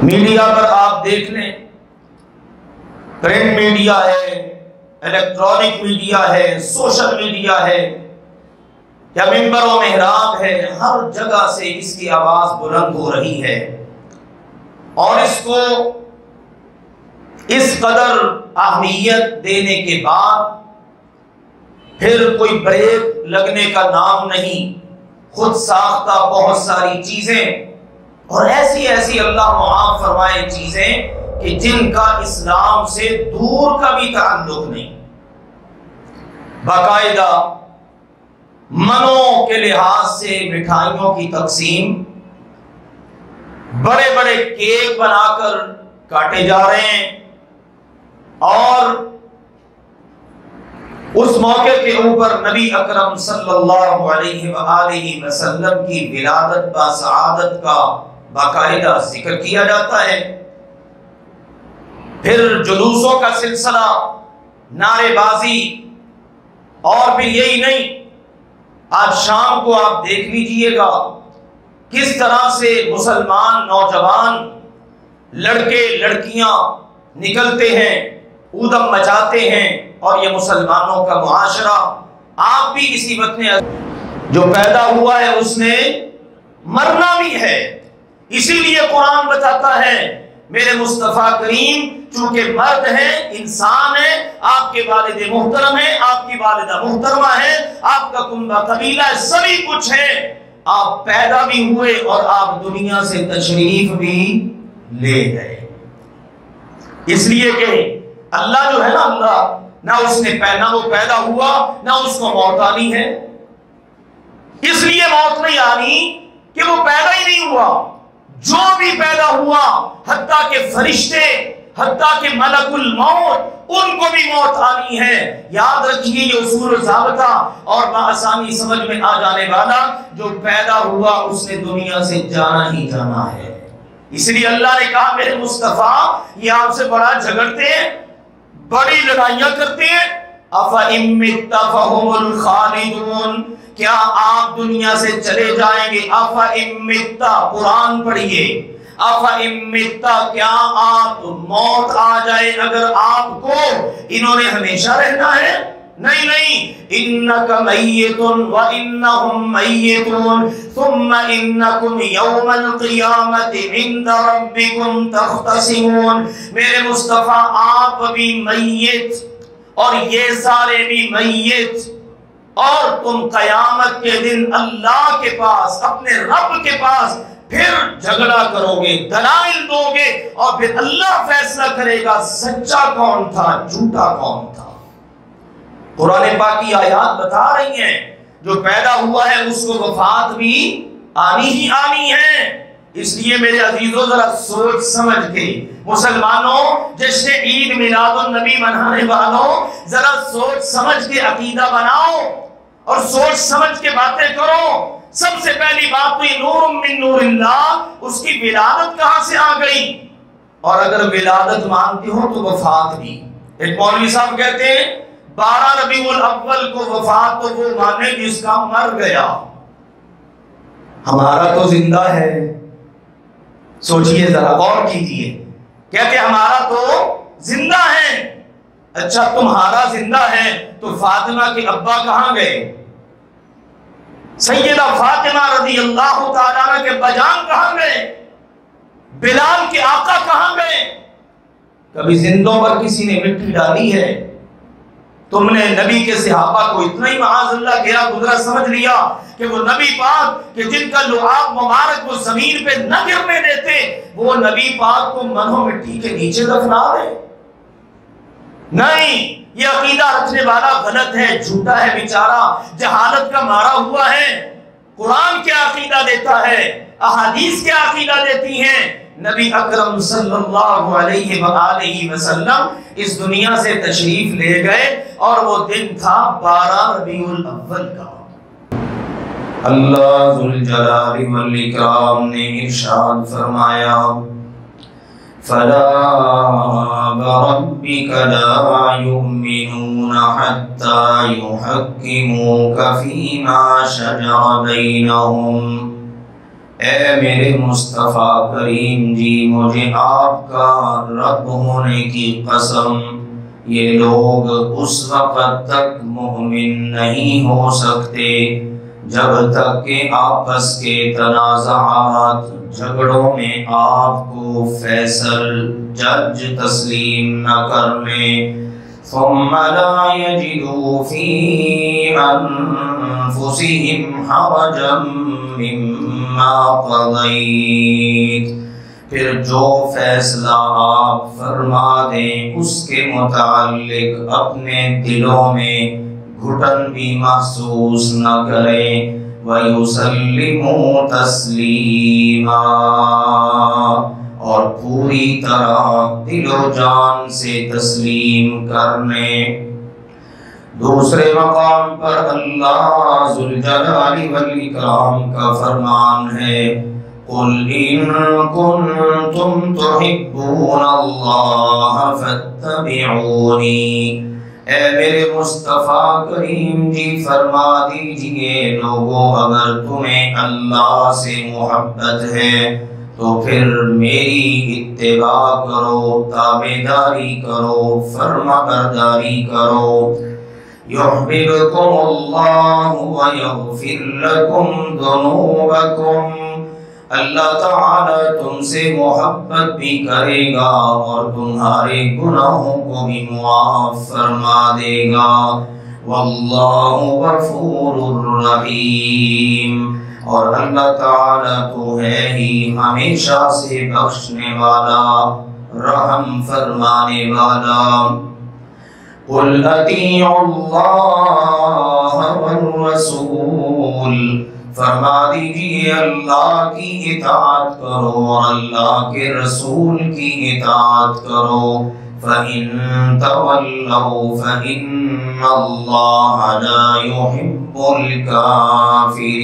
Media پر آپ دیکھ لیں، پرنٹ میڈیا ہے، الیکٹرانک میڈیا ہے، سوشل میڈیا ہے یا منبر و محراب ہے، ہر جگہ سے اس کی آواز بلند ہو رہی ہے، اور اس کو اس قدر اہمیت دینے کے بعد پھر کوئی بریک لگنے کا نام نہیں، خود ساختہ بہت ساری چیزیں اور ایسی ایسی اللہ معاف فرمائے چیزیں کہ جن کا اسلام سے دور کا بھی تعلق نہیں، باقاعدہ منوں کے لحاظ سے مٹھائیوں کی تقسیم، بڑے بڑے کیک بنا کر کاٹے جا رہے ہیں، اور اس موقع کے اوپر نبی اکرم صلی اللہ علیہ وآلہ وسلم کی ولادت با سعادت کا باقاعدہ ذکر کیا جاتا ہے۔ پھر جلوسوں کا سلسلہ، نعرے بازی، اور پھر یہی نہیں، آج شام کو آپ دیکھ لیجئے گا کس طرح سے مسلمان نوجوان لڑکے لڑکیاں نکلتے ہیں، اودم مچاتے ہیں، اور یہ مسلمانوں کا معاشرہ۔ آپ بھی اسی وطن جو پیدا ہوا ہے اس نے مرنا بھی ہے، اسی لیے قرآن بتاتا ہے میرے مصطفیٰ کریم چونکہ مرد ہیں، انسان ہیں، آپ کے والد محترم ہیں، آپ کی والدہ محترمہ ہیں، آپ کا کنبہ قبیلہ ہے، سبھی کچھ ہے، آپ پیدا بھی ہوئے اور آپ دنیا سے تشریف بھی لے گئے۔ اس لیے کہ اللہ جو ہے نا، اللہ نہ اس نے نہ وہ پیدا ہوا نہ اس کو موت آنی ہے، اس لیے موت نہیں آنی کہ وہ پیدا ہی نہیں ہوا۔ جو بھی پیدا ہوا، حتیٰ کہ فرشتے، حتیٰ کہ ملک الموت، ان کو بھی موت آنی ہے۔ یاد رکھیے یہ اصول و ضابطہ، اور بآسانی سمجھ میں آ جانے والا، جو پیدا ہوا اس نے دنیا سے جانا ہی جانا ہے۔ اس لیے اللہ نے کہا میرے مصطفیٰ یہ آپ سے بڑا جھگڑتے ہیں، بڑی لڑائیاں کرتے ہیں، أَفَإِن مِتَّ فَهُمُ الْخَالِدُونَ، کیا آپ دنیا سے چلے جائیں گے؟ أَفَإِن مِتَّ، قرآن پڑھیے، أَفَإِن مِتَّ، کیا آپ موت آ جائے اگر آپ کو، انہوں نے ہمیشہ رہنا ہے؟ نہیں نہیں، إِنَّكَ مَيِّتٌ وَإِنَّهُمْ مَيِّتُونَ ثُمَّ إِنَّكُمْ يَوْمَ الْقِيَامَةِ عِنْدَ رَبِّكُمْ تَخْتَصِمُونَ، میرے مصطفیٰ آپ بھی میت اور یہ سارے بھی میت، اور تم قیامت کے دن اللہ کے پاس، اپنے رب کے پاس پھر جھگڑا کرو گے، دلائل دو گے، اور پھر اللہ فیصلہ کرے گا سچا کون تھا، جھوٹا کون تھا۔ قرآن پاک کی آیات بتا رہی ہیں جو پیدا ہوا ہے اس کو وفات بھی آنی ہی آنی ہے۔ اس لیے میرے عزیزوں ذرا سوچ سمجھ کے، مسلمانوں جشن عید میلاد النبی منانے والوں، ذرا سوچ سمجھ کے عقیدہ بناؤ اور سوچ سمجھ کے باتیں کرو۔ سب سے پہلی بات تو یہ نور من نور اللہ، اس کی ولادت کہاں سے آ گئی؟ اور اگر ولادت مانتے ہو تو وفات بھی۔ ایک مولوی صاحب کہتے ہیں 12 ربیع الاول کو وفات تو وہ مانے جس کا مر گیا، ہمارا تو زندہ ہے۔ سوچئے ذرا، غور کیجئے، کہتے ہمارا تو زندہ ہے۔ اچھا تمہارا زندہ ہے تو فاطمہ کے ابا کہاں گئے؟ سیدہ فاطمہ رضی اللہ تعالیٰ عنہ کے بجان کہاں گئے؟ بلال کے آقا کہاں گئے؟ کبھی زندوں پر کسی نے مٹی ڈالی ہے؟ تم نے نبی کے صحابہ کو اتنا ہی معاذ اللہ گرا گزرا سمجھ لیا کہ وہ نبی پاک کہ جن کا لعاب مبارک وہ زمین پہ نہ گرنے دیتے، وہ نبی پاک کو منو مٹی کے نیچے دفنا دے؟ نہیں، یہ عقیدہ رکھنے والا غلط ہے، جھوٹا ہے، بیچارہ جہالت کا مارا ہوا ہے۔ قرآن کیا عقیدہ دیتا ہے، احادیث کیا عقیدہ دیتی ہیں؟ نبی اکرم صلی اللہ علیہ وآلہ وسلم اس دنیا سے تشریف لے گئے اور وہ دن تھا 12 ربیع الاول کا۔ اللہ ذوالجلال والاکرام نے ارشاد فرمایا فَلَا وَرَبِّكَ لَا يُؤْمِنُونَ حَتَّى يُحَكِّمُوكَ فِي مَا شَجَرَ بَيْنَهُمْ، اے میرے مصطفیٰ کریم جی مجھے آپ کا رب ہونے کی قسم، یہ لوگ اس وقت تک مومن نہیں ہو سکتے جب تک کہ آپس کے تنازعات جھگڑوں میں آپ کو فیصل جج تسلیم نہ کر لیں، ثم لا يجدوا في أنفسهم حرجا مما قضيت، پھر جو فیصلہ آپ فرما دیں اس کے متعلق اپنے دلوں میں گھٹن بھی محسوس نہ کریں، وَيُسَلِّمُوا تَسْلِيمًا، اور پوری طرح دل و جان سے تسلیم کرنے۔ دوسرے مقام پر اللہ ذوالجلال والاکرام کا فرمان ہے، قُلْ إِن كُنتُمْ تُحِبُّونَ اللَّهَ فَاتَّبِعُونِي، اے میرے مصطفیٰ کریم جی فرما دیجئے لوگو اگر تمہیں اللہ سے محبت ہے تو پھر میری اتباع کرو، تابعداری کرو، فرما برداری کرو۔ یحببکم اللہ ویغفر لکم ذنوبکم، اللہ تعالی تم سے محبت بھی کرے گا اور تمہارے گناہوں کو بھی معاف فرما دے گا، واللہ غفور الرحیم، اور اللہ تعالی تو ہے ہی ہمیشہ سے بخشنے والا، رحم فرمانے والا۔ قُلْ أَطِیعُوا اللَّهَ وَالرَّسُولَ، فرما دیجئے اللہ کی اطاعت کرو اور اللہ کے رسول کی اطاعت کرو، فَإِن تَوَلَّوْا فَإِنَّ اللَّهَ لَا يُحِبُّ الْكَافِرِينَ،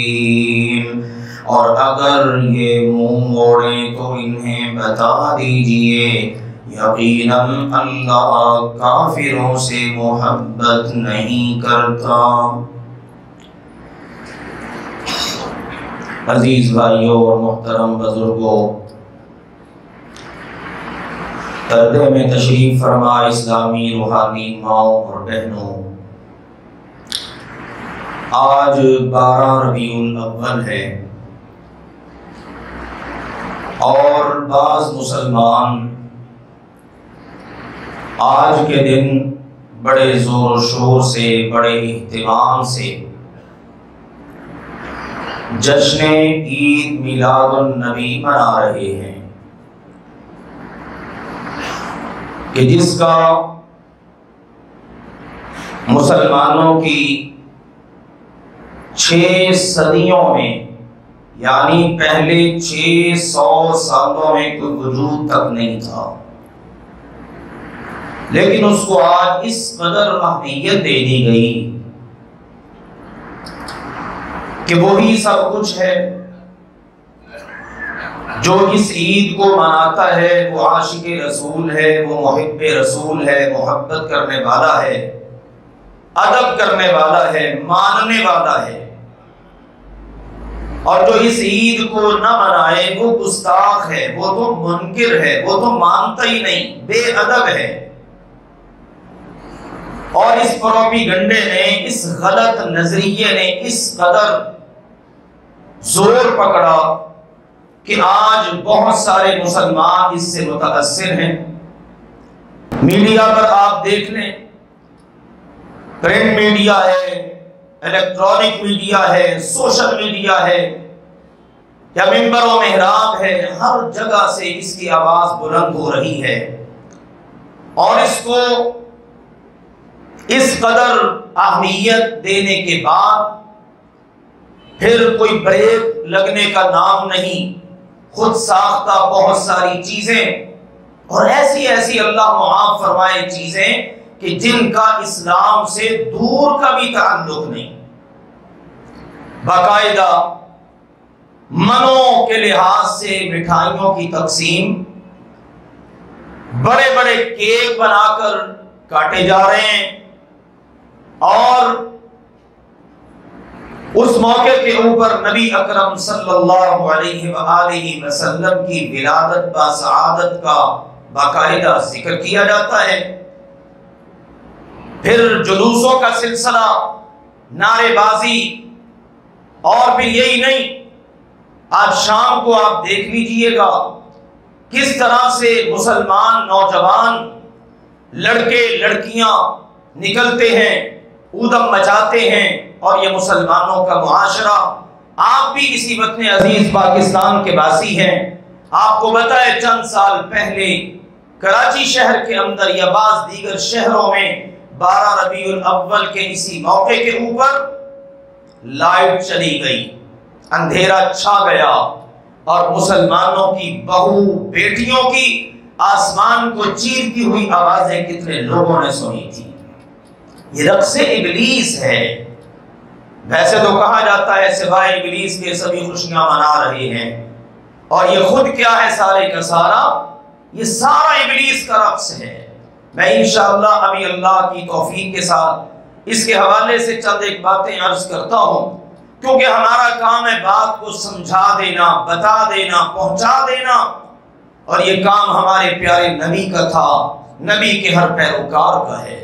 اور اگر یہ منہ موڑیں تو انہیں بتا دیجئے یقیناً اللہ کافروں سے محبت نہیں کرتا۔ عزیز بھائیوں اور محترم بزرگوں، پردے میں تشریف فرما اسلامی روحانی ماؤں اور بہنوں، آج 12 ربیع الاول ہے اور بعض مسلمان آج کے دن بڑے زور و شور سے، بڑے اہتمام سے جشن عید میلاد النبی منا رہے ہیں کہ جس کا مسلمانوں کی 6 صدیوں میں یعنی پہلے 600 سالوں میں کوئی وجود تک نہیں تھا، لیکن اس کو آج اس قدر اہمیت دے دی گئی کہ وہی سب کچھ ہے۔ جو اس عید کو مناتا ہے وہ عاشق رسول ہے، وہ محب رسول ہے، محبت کرنے والا ہے، ادب کرنے والا ہے، ماننے والا ہے، اور جو اس عید کو نہ منائے وہ گستاخ ہے، وہ تو منکر ہے، وہ تو مانتا ہی نہیں، بے ادب ہے۔ اور اس پروپیگنڈے نے، اس غلط نظریے نے اس قدر زور پکڑا کہ آج بہت سارے مسلمان اس سے متاثر ہیں۔ میڈیا پر آپ دیکھ لیں، پرنٹ میڈیا ہے، الیکٹرانک میڈیا ہے، سوشل میڈیا ہے، یا منبر و محراب ہے، ہر جگہ سے اس کی آواز بلند ہو رہی ہے، اور اس کو اس قدر اہمیت دینے کے بعد پھر کوئی بریک لگنے کا نام نہیں، خود ساختہ بہت ساری چیزیں، اور ایسی ایسی اللہ معاف فرمائے چیزیں کہ جن کا اسلام سے دور کا بھی تعلق نہیں، باقاعدہ منوں کے لحاظ سے مٹھائیوں کی تقسیم، بڑے بڑے کیک بنا کر کاٹے جا رہے ہیں، اور اس موقع کے اوپر نبی اکرم صلی اللہ علیہ وآلہ وسلم کی ولادت با سعادت کا باقاعدہ ذکر کیا جاتا ہے۔ پھر جلوسوں کا سلسلہ، نعرے بازی، اور پھر یہی نہیں، آج شام کو آپ دیکھ لیجئے گا کس طرح سے مسلمان نوجوان لڑکے لڑکیاں نکلتے ہیں، اودم مچاتے ہیں، اور یہ مسلمانوں کا معاشرہ۔ آپ بھی اسی وطن عزیز پاکستان کے باسی ہیں۔ آپ کو بتائے چند سال پہلے کراچی شہر کے اندر یا بعض دیگر شہروں میں 12 ربیع الاول کے اسی موقع کے اوپر لائٹ چلی گئی، اندھیرا چھا گیا، اور مسلمانوں کی بہو بیٹیوں کی آسمان کو چیرتی ہوئی آوازیں کتنے لوگوں نے سنی تھی۔ یہ رقص ابلیس ہے۔ ویسے تو کہا جاتا ہے سوائے ابلیس کے سبھی خوشیاں منا رہے ہیں، اور یہ خود کیا ہے سارے کا سارا، یہ سارا ابلیس کا رقص ہے۔ میں انشاءاللہ ابھی اللہ کی توفیق کے ساتھ اس کے حوالے سے چند ایک باتیں عرض کرتا ہوں، کیونکہ ہمارا کام ہے بات کو سمجھا دینا، بتا دینا، پہنچا دینا، اور یہ کام ہمارے پیارے نبی کا تھا، نبی کے ہر پیروکار کا ہے۔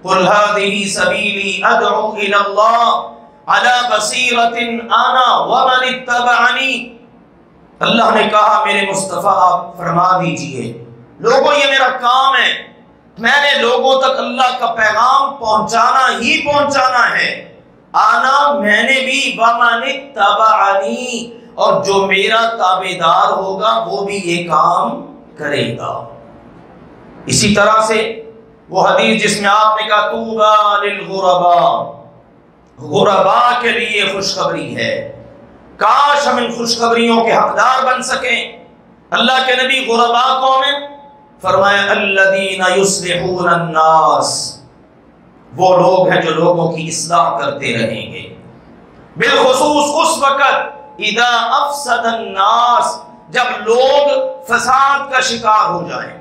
قُلْ هَذِهِ سَبِيلِي أَدْعُو إِلَى اللَّهِ عَلَى بَصِيرَةٍ أَنَا وَمَنِ اتَّبَعَنِي۔ اللہ نے کہا میرے مصطفیٰ آپ فرما دیجئے، لوگوں یہ میرا کام ہے، میں نے لوگوں تک اللہ کا پیغام پہنچانا ہی پہنچانا ہے۔ آنا میں نے بھی، وَمَنِ اتَّبَعَنِي، اور جو میرا تابعدار ہوگا وہ بھی یہ کام کرے گا۔ اسی طرح سے وہ حدیث جس میں آپ نے کہا طوبیٰ للغرباء، غرباء کے لیے خوشخبری ہے، کاش ہم ان خوشخبریوں کے حقدار بن سکیں۔ اللہ کے نبی غرباء کون ہیں؟ فرمایا الذین یصلحون الناس، وہ لوگ ہیں جو لوگوں کی اصلاح کرتے رہیں گے، بالخصوص اس وقت اذا افسد الناس، جب لوگ فساد کا شکار ہو جائیں،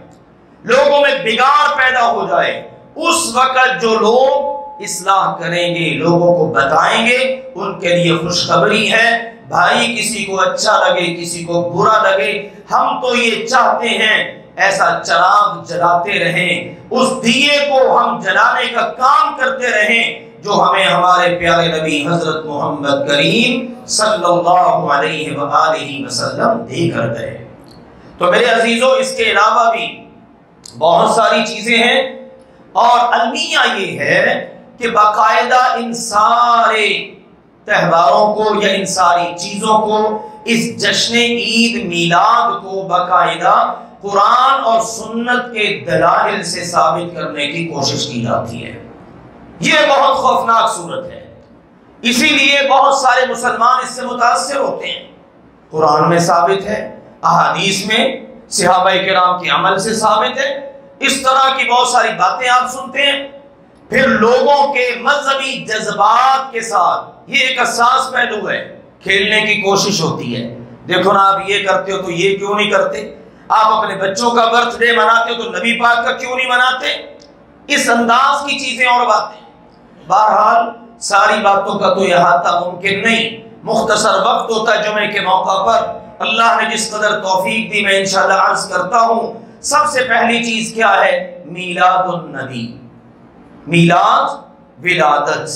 لوگوں میں بگاڑ پیدا ہو جائے، اس وقت جو لوگ اصلاح کریں گے، لوگوں کو بتائیں گے، ان کے لیے خوشخبری ہے۔ بھائی کسی کو اچھا لگے کسی کو برا لگے، ہم تو یہ چاہتے ہیں ایسا چراغ جلاتے رہیں، اس دیے کو ہم جلانے کا کام کرتے رہیں جو ہمیں ہمارے پیارے نبی حضرت محمد کریم صلی اللہ علیہ وآلہ وسلم دے کر گئے۔ تو میرے عزیزوں اس کے علاوہ بھی بہت ساری چیزیں ہیں، اور المیہ یہ ہے کہ باقاعدہ ان سارے تہواروں کو یا ان ساری چیزوں کو، اس جشن عید میلاد کو باقاعدہ قرآن اور سنت کے دلائل سے ثابت کرنے کی کوشش کی جاتی ہے۔ یہ بہت خوفناک صورت ہے، اسی لیے بہت سارے مسلمان اس سے متاثر ہوتے ہیں۔ قرآن میں ثابت ہے، احادیث میں صحابہ کرام کے عمل سے ثابت ہے، اس طرح کی بہت ساری باتیں آپ سنتے ہیں۔ پھر لوگوں کے مذہبی جذبات کے ساتھ یہ ایک حساس پہلو ہے، کھیلنے کی کوشش ہوتی ہے، دیکھو نا آپ یہ کرتے ہو تو یہ کیوں نہیں کرتے، آپ اپنے بچوں کا برتھ ڈے مناتے ہو تو نبی پاک کا کیوں نہیں مناتے، اس انداز کی چیزیں اور باتیں۔ بہرحال ساری باتوں کا تو احاطہ ممکن نہیں، مختصر وقت ہوتا ہے جمعے کے موقع پر، اللہ نے جس قدر توفیق دی میں انشاءاللہ عرض کرتا ہوں۔ سب سے پہلی چیز کیا ہے؟ میلاد النبی، میلاد ولادت،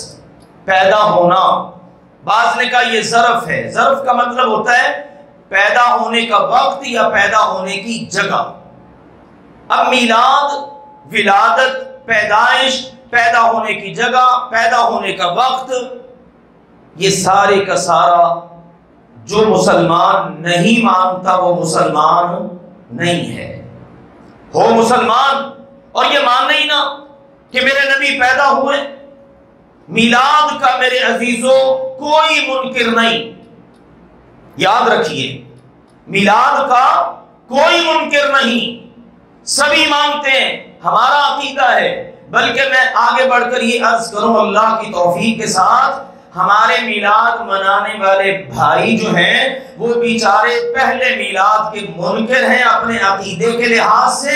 پیدا ہونا۔ بعض نے کہا یہ ظرف ہے، ظرف کا مطلب ہوتا ہے پیدا ہونے کا وقت یا پیدا ہونے کی جگہ۔ اب میلاد، ولادت، پیدائش، پیدا ہونے کی جگہ، پیدا ہونے کا وقت، یہ سارے کا سارا جو مسلمان نہیں مانتا وہ مسلمان نہیں ہے۔ ہو مسلمان اور یہ مان نہیں نا کہ میرے نبی پیدا ہوئے، میلاد کا میرے عزیزوں کوئی منکر نہیں، یاد رکھیے میلاد کا کوئی منکر نہیں، سبھی مانتے ہیں، ہمارا عقیدہ ہے۔ بلکہ میں آگے بڑھ کر یہ عرض کروں اللہ کی توفیق کے ساتھ، ہمارے میلاد منانے والے بھائی جو ہیں وہ بیچارے پہلے میلاد کے منکر ہیں اپنے عقیدے کے لحاظ سے،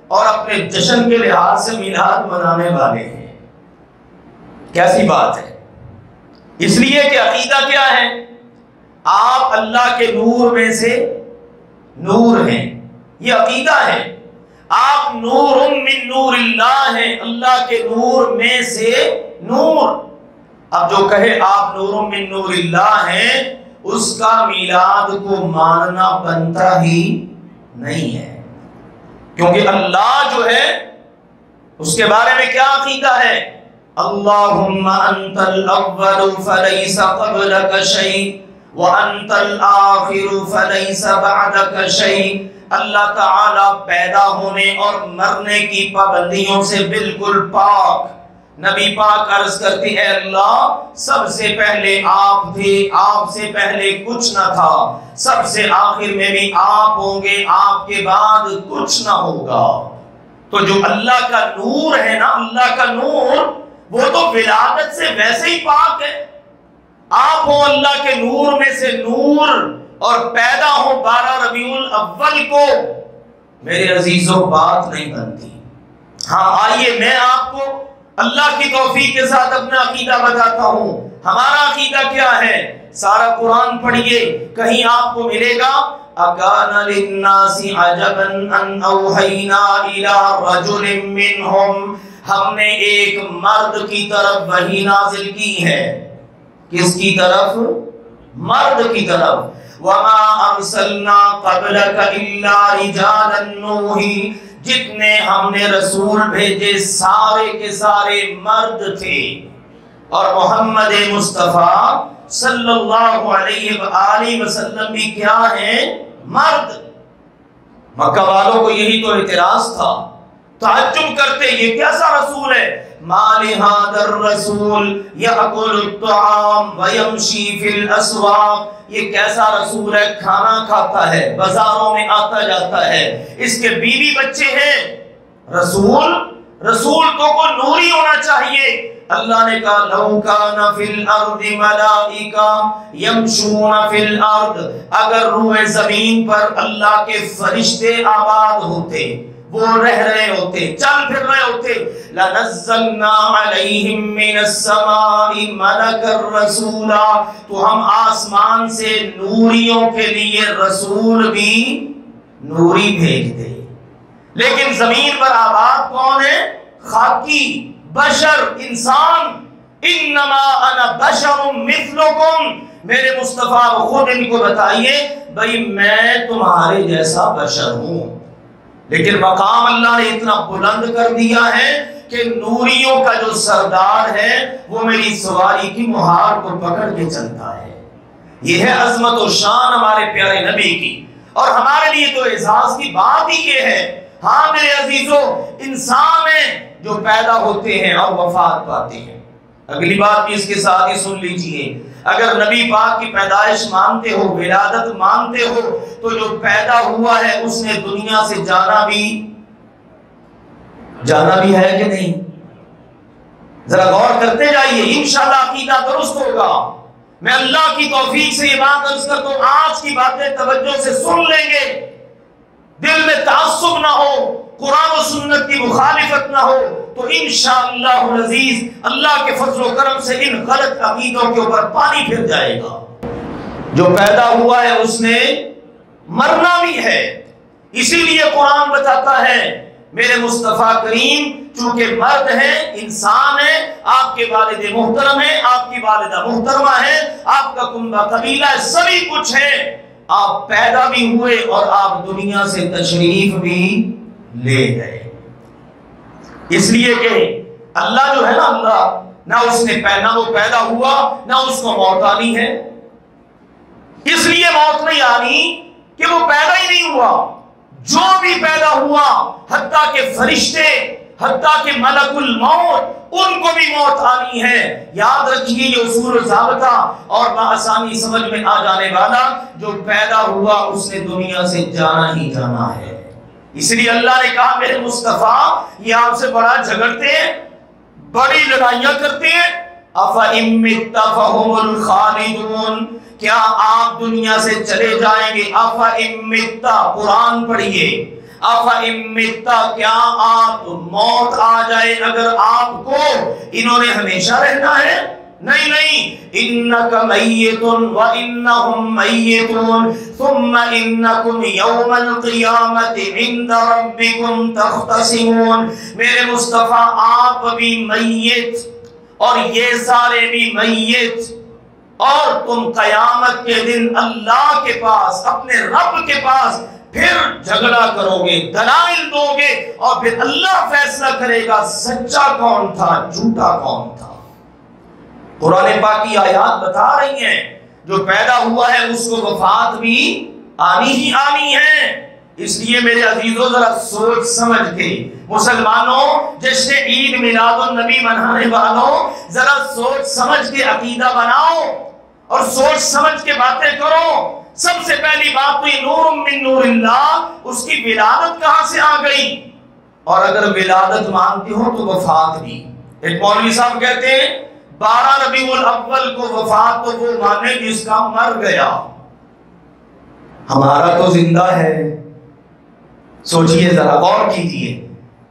اور اپنے جشن کے لحاظ سے میلاد منانے والے ہیں۔ کیسی بات ہے؟ اس لیے کہ عقیدہ کیا ہے؟ آپ اللہ کے نور میں سے نور ہیں، یہ عقیدہ ہے۔ آپ نور من نور اللہ ہیں، اللہ کے نور میں سے نور۔ اب جو کہے آپ نور من نور اللہ ہیں، اس کا میلاد کو ماننا بنتا ہی نہیں ہے، کیونکہ اللہ جو ہے اس کے بارے میں کیا عقیدہ ہے؟ اللہم انت الاول فلیس قبلک شیء وانت الآخر فلیس بعدک شیء۔ اللہ تعالی پیدا ہونے اور مرنے کی پابندیوں سے بالکل پاک۔ نبی پاک عرض کرتے ہیں اللہ سب سے پہلے آپ تھے، آپ سے پہلے کچھ نہ تھا، سب سے آخر میں بھی آپ ہوں گے، آپ کے بعد کچھ نہ ہوگا۔ تو جو اللہ کا نور ہے نا، اللہ کا نور، وہ تو ولادت سے ویسے ہی پاک ہے۔ آپ ہو اللہ کے نور میں سے نور اور پیدا ہو 12 ربیع الاول کو، میرے عزیزوں بات نہیں بنتی۔ ہاں آئیے میں آپ کو اللہ کی توفیق کے ساتھ اپنا عقیدہ بتاتا ہوں۔ ہمارا عقیدہ کیا ہے؟ سارا قرآن پڑھیے، کہیں آپ کو ملے گا اَكَانَ لِلنَّاسِ عَجَبًا أَنْ أَوْحَيْنَا إِلَىٰ رَجُلٍ مِّنْهُمْ، ہم نے ایک مرد کی طرف وحی نازل کی ہے۔ کس کی طرف؟ مرد کی طرف۔ وَمَا أَرْسَلْنَا قَبْلَكَ إِلَّا رِجَالًا نُوحِي، جتنے ہم نے رسول بھیجے سارے کے سارے مرد تھے، اور محمد مصطفیٰ صلی اللہ علیہ وآلہ وسلم بھی کیا ہیں؟ مرد۔ مکہ والوں کو یہی تو اعتراض تھا، تعجب کرتے یہ کیسا رسول ہے؟ مَا لِهَذَا الرَّسُولِ يَأْكُلُ الطَّعَامَ وَيَمْشِي فِي الْأَسْوَاقِ، یہ کیسا رسول ہے؟ کھانا کھاتا ہے، بازاروں میں آتا جاتا ہے، اس کے بیوی بچے ہیں۔ رسول تو کو نوری ہونا چاہیے۔ اللہ نے کہا لَوْ كَانَ فِي الْأَرْضِ مَلَائِكَةٌ يَمْشُونَ فِي الْأَرْضِ، اگر روئے زمین پر اللہ کے فرشتے آباد ہوتے، وہ رہ رہے ہوتے، چل پھر رہے ہوتے، لَنَزَّلْنَا عَلَيْهِم مِّنَ السَّمَاءِ مَلَكًا رَّسُولًا، تو ہم آسمان سے نوریوں کے لیے رسول بھی نوری بھیج دے۔ لیکن زمین پر آباد کون ہے؟ خاکی، بشر، انسان۔ انما انا بشر مثلکم، میرے مصطفیٰ خود ان کو بتائیے بھئی میں تمہارے جیسا بشر ہوں۔ لیکن مقام اللہ نے اتنا بلند کر دیا ہے کہ نوریوں کا جو سردار ہے وہ میری سواری کی مہار کو پکڑ کے چلتا ہے۔ یہ ہے عظمت و شان ہمارے پیارے نبی کی، اور ہمارے لیے تو اعزاز کی بات ہی یہ ہے۔ ہاں میرے عزیزوں، انسان ہیں جو پیدا ہوتے ہیں اور وفات پاتے ہیں۔ اگلی بات بھی اس کے ساتھ ہی سن لیجئے، اگر نبی پاک کی پیدائش مانتے ہو، ولادت مانتے ہو، تو جو پیدا ہوا ہے اس نے دنیا سے جانا بھی ہے کہ نہیں؟ ذرا غور کرتے جائیے، انشاءاللہ عقیدہ درست ہوگا۔ میں اللہ کی توفیق سے یہ بات عرض کرتا ہوں، آج کی باتیں توجہ سے سن لیں گے، دل میں تعصب نہ ہو، قرآن و سنت کی مخالفت نہ ہو، تو انشاءاللہ العزیز اللہ کے فضل و کرم سے ان غلط عقیدوں کے اوپر پانی پھر جائے گا۔ جو پیدا ہوا ہے اس نے مرنا بھی ہے، اسی لیے قرآن بتاتا ہے میرے مصطفیٰ کریم چونکہ مرد ہیں، انسان ہیں، آپ کے والد محترم ہیں، آپ کی والدہ محترمہ ہیں، آپ کا کنبہ قبیلہ ہے، سبھی کچھ ہے، آپ پیدا بھی ہوئے اور آپ دنیا سے تشریف بھی لے گئے۔ اس لیے کہ اللہ جو ہے نا، اللہ نہ اس نے نہ وہ پیدا ہوا نہ اس کو موت آنی ہے، اس لیے موت نہیں آنی کہ وہ پیدا ہی نہیں ہوا۔ جو بھی پیدا ہوا، حتیٰ کہ فرشتے، حتیٰ کہ ملک الموت، ان کو بھی موت آنی ہے۔ یاد رکھیے یہ اصول و ضابطہ، اور بآسانی سمجھ میں آ جانے والا، جو پیدا ہوا اس نے دنیا سے جانا ہی جانا ہے۔ اس لیے اللہ نے کہا میرے مصطفیٰ یہ آپ سے بڑا جھگڑتے ہیں، بڑی لڑائیاں کرتے ہیں۔ أَفَإِن مِّتَّ فَهُمُ الْخَالِدُونَ، کیا آپ دنیا سے چلے جائیں گے؟ أَفَإِن مِّتَّ، قرآن پڑھیے، أَفَإِن مِّتَّ، کیا آپ موت آ جائے اگر آپ کو، انہوں نے ہمیشہ رہنا ہے؟ نہیں نہیں، انک میت و انہم میتون ثم انکم یوم القیامت عند ربکم تختصمون۔ میرے مصطفیٰ آپ بھی میت اور یہ سارے بھی میت، اور تم قیامت کے دن اللہ کے پاس، اپنے رب کے پاس پھر جھگڑا کرو گے، دلائل دو گے، اور پھر اللہ فیصلہ کرے گا سچا کون تھا، جھوٹا کون تھا۔ قرآن پاک کی آیات بتا رہی ہیں جو پیدا ہوا ہے اس کو وفات بھی آنی ہی آنی ہے۔ اس لیے میرے عزیزوں ذرا سوچ سمجھ کے، مسلمانوں جشن عید میلاد النبی منانے والوں، ذرا سوچ سمجھ کے عقیدہ بناؤ اور سوچ سمجھ کے باتیں کرو۔ سب سے پہلی بات تو یہ نور من نور اللہ، اس کی ولادت کہاں سے آ گئی؟ اور اگر ولادت مانتے ہو تو وفات بھی۔ ایک مولوی صاحب کہتے ہیں 12 ربیع الاول کو وفات تو وہ مانے جس کا مر گیا، ہمارا تو زندہ ہے۔ سوچئے ذرا، غور کیجئے،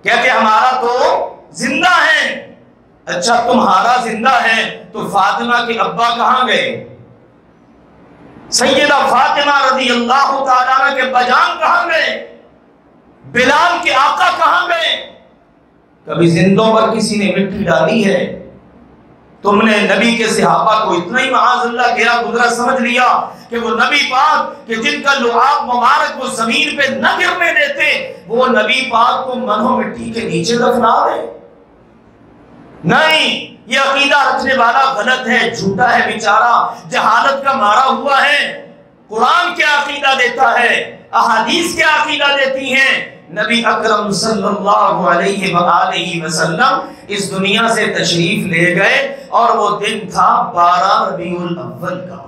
کہتے ہمارا تو زندہ ہے۔ اچھا تمہارا زندہ ہے تو فاطمہ کے ابا کہاں گئے؟ سیدہ فاطمہ رضی اللہ تعالیٰ عنہ کے بجان کہاں گئے؟ بلال کے آقا کہاں گئے؟ کبھی زندوں پر کسی نے مٹی ڈالی ہے؟ تم نے نبی کے صحابہ کو اتنا ہی معاذ اللہ گیا گزرا سمجھ لیا کہ وہ نبی پاک کہ جن کا لعاب مبارک وہ زمین پہ نہ گرنے دیتے، وہ نبی پاک کو منو مٹی کے نیچے دفنا دے؟ نہیں، یہ عقیدہ رکھنے والا غلط ہے، جھوٹا ہے بیچارہ، جہالت کا مارا ہوا ہے۔ قرآن کیا عقیدہ دیتا ہے، احادیث کیا عقیدہ دیتی ہیں؟ نبی اکرم صلی اللہ علیہ وآلہ وسلم اس دنیا سے تشریف لے گئے اور وہ دن تھا 12 ربیع الاول کا۔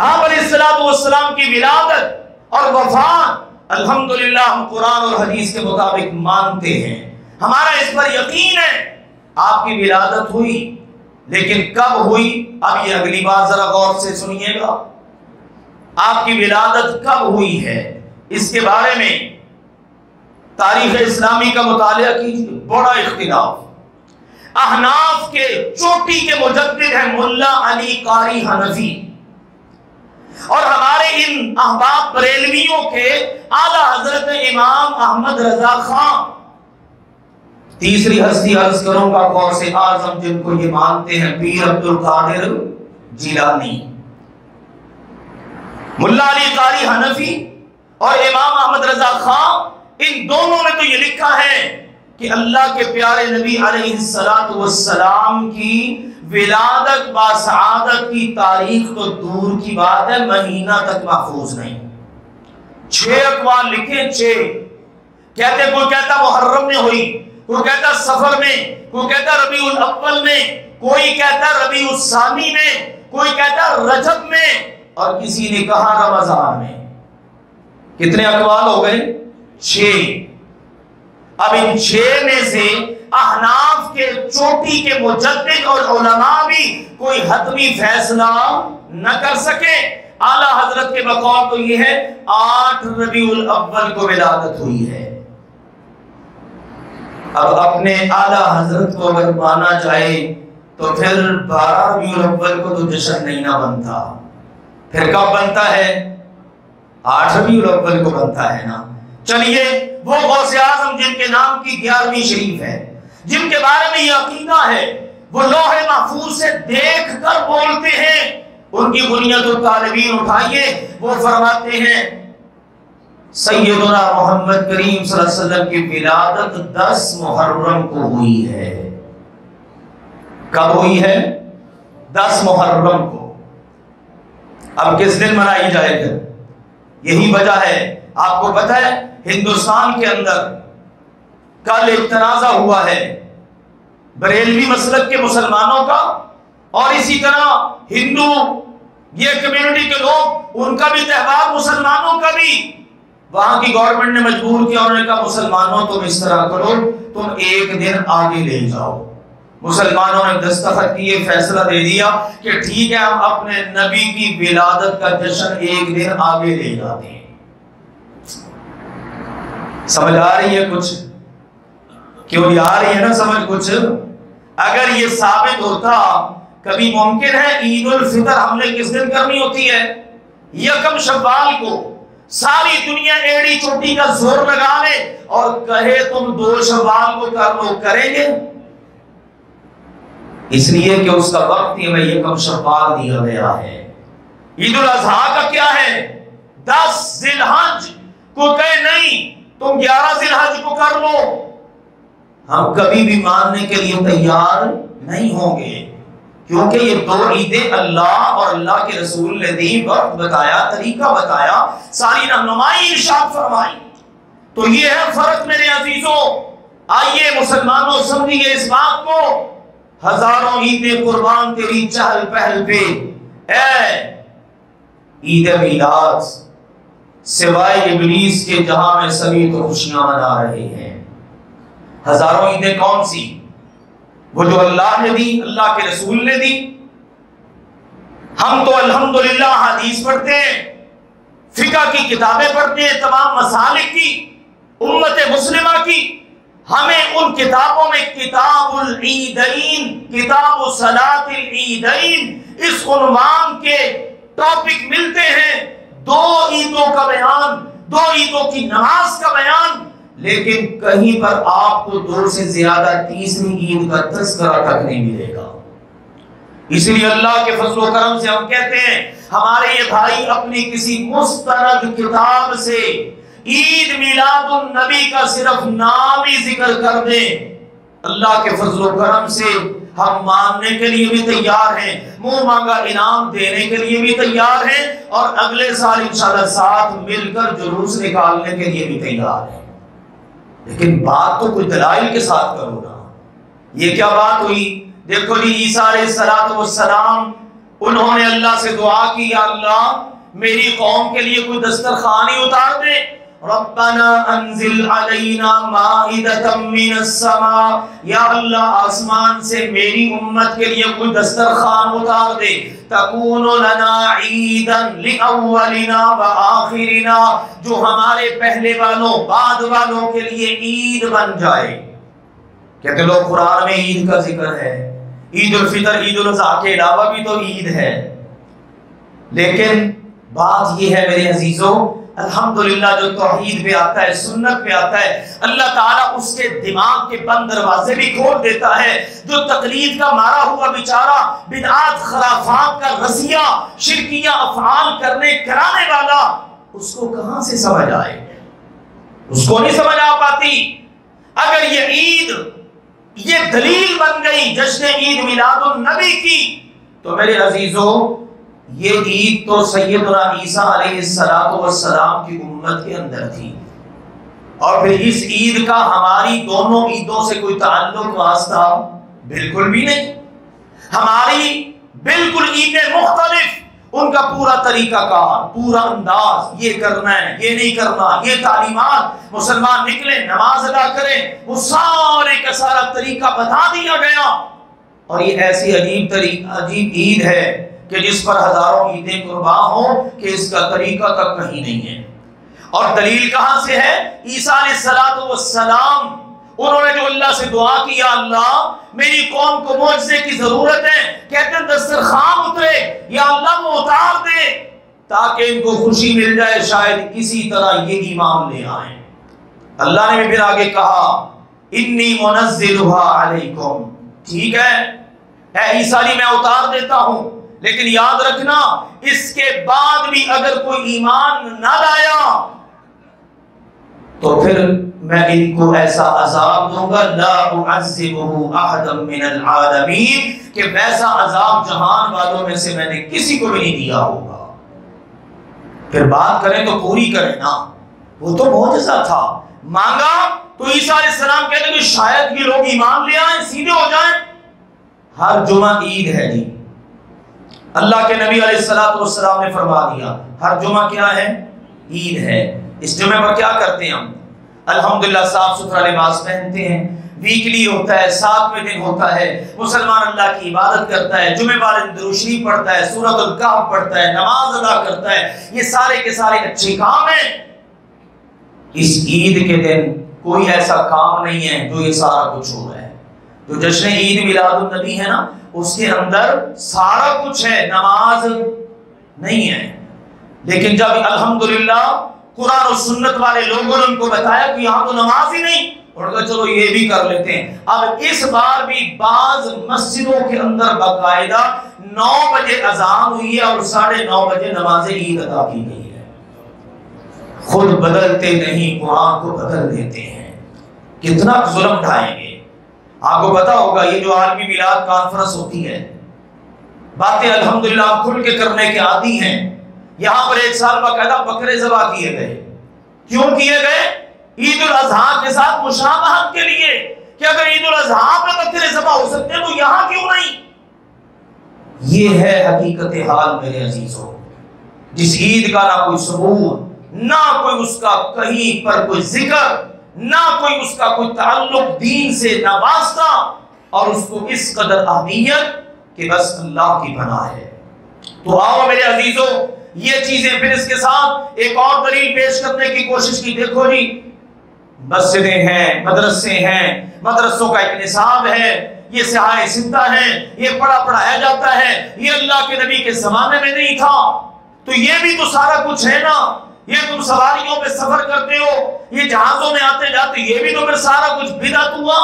آپ علیہ السلام کی ولادت اور وفات الحمدللہ ہم قرآن اور حدیث کے مطابق مانتے ہیں، ہمارا اس پر یقین ہے۔ آپ کی ولادت ہوئی، لیکن کب ہوئی؟ اب یہ اگلی بات ذرا غور سے سنیے گا۔ آپ کی ولادت کب ہوئی ہے اس کے بارے میں تاریخ اسلامی کا مطالعہ کیجیے، بڑا اختلاف۔ احناف کے چوٹی کے مجدد ہیں ملا علی قاری حنفی، اور ہمارے ان احباب بریلویوں کے اعلیٰ حضرت امام احمد رضا خان۔ تیسری ہستی عرض کروں گا غور سے اعظم جن کو یہ مانتے ہیں، پیر عبد القادر جیلانی، ملا علی قاری حنفی اور امام احمد رضا خان۔ ان دونوں نے تو یہ لکھا ہے کہ اللہ کے پیارے نبی علیہ السلام کی ولادت باسعادت کی تاریخ تو دور کی بات ہے، مہینہ تک محفوظ نہیں۔ 6 اقوال لکھے، 6 کہتے، کوئی کہتا محرم میں ہوئی، کوئی کہتا سفر میں، کوئی کہتا ربیع الاول میں، کوئی کہتا ربیع الثانی میں، کوئی کہتا رجب میں، اور کسی نے کہا رمضان میں۔ کتنے اقوال ہو گئے؟ 6۔ اب ان 6 میں سے احناف کے چوٹی کے مجدد اور علماء بھی کوئی حتمی فیصلہ نہ کر سکے۔ اعلیٰ حضرت کے بقول تو یہ ہے 8 ربیع الاول کو ولادت ہوئی ہے۔ اب اپنے اعلیٰ حضرت کو اگر مانا جائے تو پھر 12 ربیع الاول کو تو جشن نہیں نہ بنتا، پھر کب بنتا ہے؟ 8 ربیع الاول کو بنتا ہے نا۔ چلیے وہ غوث اعظم جن کے نام کی 11ویں شریف ہے، جن کے بارے میں یہ عقیدہ ہے، وہ لوح محفوظ سے دیکھ کر بولتے ہیں، ان کی بنیاد الطالبین اٹھائیے، وہ فرماتے ہیں سیدنا محمد کریم صلی اللہ علیہ وسلم کی ولادت 10 محرم کو ہوئی ہے۔ کب ہوئی ہے؟ 10 محرم کو۔ اب کس دن منائی جائے گا؟ یہی وجہ ہے، آپ کو پتہ ہے ہندوستان کے اندر کل ایک تنازع ہوا ہے بریلوی مسلک کے مسلمانوں کا، اور اسی طرح ہندو یہ کمیونٹی کے لوگ، ان کا بھی تہوار مسلمانوں کا بھی۔ وہاں کی گورنمنٹ نے مجبور کیا، انہوں نے کہا مسلمانوں تم اس طرح کرو، تم ایک دن آگے لے جاؤ۔ مسلمانوں نے دستخط کیے، فیصلہ دے دیا کہ ٹھیک ہے ہم اپنے نبی کی ولادت کا جشن ایک دن آگے لے جاتے ہیں۔ سمجھ آ رہی ہے کچھ؟ کیوں آ رہی ہے نا سمجھ کچھ؟ اگر یہ ثابت ہوتا، کبھی ممکن ہے عید الفطر ہم نے کس دن کرنی ہوتی ہے؟ یکم شوال کو۔ ساری دنیا ایڑی چوٹی کا زور لگا لے اور کہے تم 2 شوال کو کر لو، کریں گے؟ اس لیے کہ اس کا وقت ہی ہمیں یکم شوال دیا گیا ہے۔ عید الاضحیٰ کا کیا ہے؟ 10 ذی الحج کو کہے نہیں تم 11 ذی الحج کو کر لو، ہم کبھی بھی ماننے کے لیے تیار نہیں ہوں گے، کیونکہ یہ 2 عیدیں اللہ اور اللہ کے رسول نے دی، وقت بتایا، طریقہ بتایا، ساری رہنمائی ارشاد فرمائی۔ تو یہ ہے فرق میرے عزیزوں۔ آئیے مسلمانوں سمجھیے اس بات کو، ہزاروں عیدیں قربان تیری چہل پہل پہ، اے عید میلاد سوائے ابلیس کے جہاں میں سبھی تو خوشیاں منا رہے ہیں۔ ہزاروں عیدیں کون سی؟ وہ جو اللہ نے دی، اللہ کے رسول نے دی۔ ہم تو الحمدللہ حدیث پڑھتے ہیں، فقہ کی کتابیں پڑھتے ہیں، تمام مسالک کی، امت مسلمہ کی۔ ہمیں ان کتابوں میں کتاب العیدین، کتاب صلاۃ العیدین اس عنوان کے ٹاپک ملتے ہیں، 2 عیدوں کا بیان، 2 عیدوں کی نماز کا بیان، لیکن کہیں پر آپ کو 2 سے زیادہ تیسری عید کا تذکرہ تک نہیں ملے گا۔ اس لیے اللہ کے فضل و کرم سے ہم کہتے ہیں ہمارے یہ بھائی اپنی کسی مستند کتاب سے عید میلاد النبی کا صرف نام ہی ذکر کر دیں، اللہ کے فضل و کرم سے ہم ماننے کے لیے بھی تیار ہیں، منہ مانگا انعام دینے کے لیے بھی تیار ہیں، اور اگلے سال انشاءاللہ ساتھ مل کر جلوس نکالنے کے لیے بھی تیار ہیں۔ لیکن بات تو کوئی دلائل کے ساتھ کرو نا۔ یہ کیا بات ہوئی؟ دیکھو جی، عیسیٰ علیہ السلام انہوں نے اللہ سے دعا کی، یا اللہ میری قوم کے لیے کوئی دسترخوان ہی اتار دے، ربنا انزل علینا مائدۃ من السماء، یا اللہ آسمان سے میری امت کے لیے کوئی دسترخوان اتار دے، تکون لنا عیدا لاولنا وآخرنا، جو ہمارے پہلے والوں بعد والوں کے لیے عید بن جائے۔ کہتے لوگ قرآن میں عید کا ذکر ہے، عید الفطر عید الاضحیٰ کے علاوہ بھی تو عید ہے، لیکن بات یہ ہے میرے عزیزوں، الحمدللہ جو توحید پہ آتا ہے، سنت پہ آتا ہے، اللہ تعالیٰ اس کے دماغ کے بند دروازے بھی کھول دیتا ہے۔ جو تقلید کا مارا ہوا بیچارہ، بدعات خرافات کا رسیہ، شرکیہ افعال کرانے والا، اس کو کہاں سے سمجھ آئے؟ اس کو نہیں سمجھ آ پاتی۔ اگر یہ عید یہ دلیل بن گئی جشن عید میلاد النبی کی، تو میرے عزیزوں یہ عید تو سیدنا عیسیٰ علیہ السلام کی امت کے اندر تھی، اور پھر اس عید کا ہماری دونوں عیدوں سے کوئی تعلق واسطہ بالکل بھی نہیں۔ ہماری بالکل عیدیں مختلف، ان کا پورا طریقہ کار، پورا انداز، یہ کرنا ہے، یہ نہیں کرنا، یہ تعلیمات، مسلمان نکلے نماز ادا کریں، وہ سارے کا سارا طریقہ بتا دیا گیا۔ اور یہ ایسی عجیب عید ہے کہ جس پر ہزاروں عیدیں قربان ہوں کہ اس کا طریقہ تک کہیں نہیں ہے۔ اور دلیل کہاں سے ہے؟ عیسیٰ علیہ السلام انہوں نے جو اللہ سے دعا کی، یا اللہ میری قوم کو معجزے کی ضرورت ہے، کہتے ہیں دسترخوان اترے، یا اللہ وہ اتار دے تاکہ ان کو خوشی مل جائے، شاید کسی طرح یہ ایمان لے آئیں۔ اللہ نے بھی پھر آگے کہا انی منزلها علیکم، ٹھیک ہے اے عیسیٰ علی میں اتار دیتا ہوں، لیکن یاد رکھنا اس کے بعد بھی اگر کوئی ایمان نہ لایا تو پھر میں ان کو ایسا عذاب دوں گا، لا اعذبه احدا من العالمین، کہ ویسا عذاب جہان والوں میں سے میں نے کسی کو بھی نہیں دیا ہوگا۔ پھر بات کریں تو پوری کریں نا، وہ تو معجزہ تھا، مانگا تو عیسیٰ علیہ السلام کہتے ہیں کہ شاید یہ لوگ ایمان لے آئیں، سیدھے ہو جائیں۔ ہر جمعہ عید ہے جی، اللہ کے نبی علیہ السلام نے فرما دیا ہر جمعہ کیا ہے؟ عید ہے۔ اس جمعے پر کیا کرتے ہیں ہم؟ الحمدللہ صاف ستھرا لباس پہنتے ہیں، ویکلی ہوتا ہے، 7ویں دن ہوتا ہے، مسلمان اللہ کی عبادت کرتا ہے، جمعے والے دن درود شریف پڑھتا ہے، سورۃ الکہف پڑھتا ہے، نماز ادا کرتا ہے، یہ سارے کے سارے اچھے کام ہیں۔ اس عید کے دن کوئی ایسا کام نہیں ہے جو یہ سارا کچھ ہو رہا ہے۔ جو جشن عید میلاد النبی ہے نا اس کے اندر سارا کچھ ہے، نماز نہیں ہے. لیکن جب الحمدللہ قرآن و سنت والے لوگوں نے ان کو بتایا کہ یہاں تو نماز ہی نہیں، انہوں نے کہا چلو یہ بھی کر لیتے ہیں. اب اس بار بھی بعض مسجدوں کے اندر باقاعدہ 9 بجے اذان ہوئی ہے اور 9:30 بجے نماز عید ادا کی گئی ہے. خود بدلتے نہیں، قرآن کو بدل دیتے ہیں. کتنا ظلم ڈھائیں گے. آپ کو پتا ہوگا یہ جو عالمی میلاد کانفرنس ہوتی ہے، باتیں الحمدللہ آپ کھل کے کرنے کے عادی ہیں. یہاں پر ایک سال باقاعدہ بکرے ذبح کیے گئے. کیوں کیے گئے؟ عید الاضحیٰ کے ساتھ مشابہت کے لیے کہ اگر عید الاضحیٰ پہ بکرے ذبح ہو سکتے ہیں تو یہاں کیوں نہیں. یہ ہے حقیقت حال میرے عزیزوں. جس عید کا نہ کوئی ثبوت، نہ کوئی اس کا کہیں پر کوئی ذکر، نہ کوئی اس کا کوئی تعلق دین سے، نہ واسطہ، اور اس کو اس قدر اہمیت کہ بس اللہ کی پناہ ہے. تو آؤ میرے عزیزوں، یہ چیزیں پھر اس کے ساتھ ایک اور دلیل پیش کرنے کی کوشش کی. دیکھو جی، مسجدیں ہیں، مدرسے ہیں، مدرسوں کا ایک نصاب ہے، یہ سیاح ستہ ہیں، یہ پڑھایا جاتا ہے. یہ اللہ کے نبی کے زمانے میں نہیں تھا. تو یہ بھی تو سارا کچھ ہے نا. یہ تم سواریوں پہ سفر کرتے ہو، یہ جہازوں میں آتے جاتے، یہ بھی تو پھر سارا کچھ بدعت ہوا.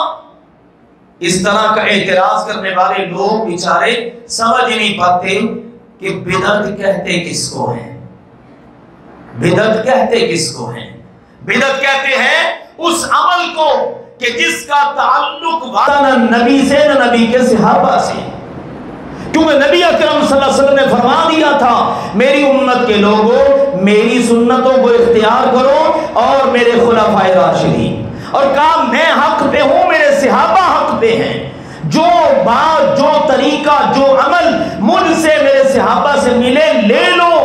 اس طرح کا اعتراض کرنے والے لوگ بیچارے سمجھ نہیں پاتے کہ بدعت کہتے کس کو ہیں. بدعت کہتے کس کو ہیں؟ بدعت کہتے ہیں اس عمل کو کہ جس کا تعلق نہ نبی سے نہ نبی کے صحابہ سے. کیونکہ نبی اکرم صلی اللہ علیہ وسلم نے فرما دیا تھا میری امت کے لوگوں میری سنتوں کو اختیار کرو اور میرے خلفائے راشدین، اور کہا میں حق پہ ہوں، میرے صحابہ حق پہ ہیں. جو بات، جو طریقہ، جو عمل مجھ سے، میرے صحابہ سے ملے لے لو.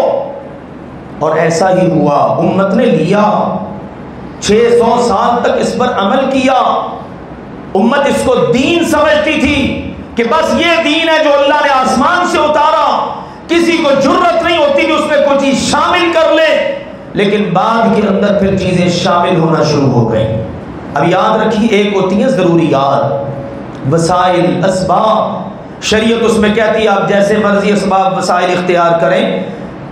اور ایسا ہی ہوا، امت نے لیا. 600 سال تک اس پر عمل کیا. امت اس کو دین سمجھتی تھی کہ بس یہ دین ہے جو اللہ نے آسمان سے اتارا. کسی کو جرت نہیں ہوتی کہ اس میں کوئی چیز شامل کر لے. لیکن بعد کے اندر پھر چیزیں شامل ہونا شروع ہو گئیں. اب یاد رکھیے، ایک ہوتی ہیں ضروریات، وسائل، اسباب. شریعت اس میں کہتی ہے آپ جیسے مرضی اسباب وسائل اختیار کریں.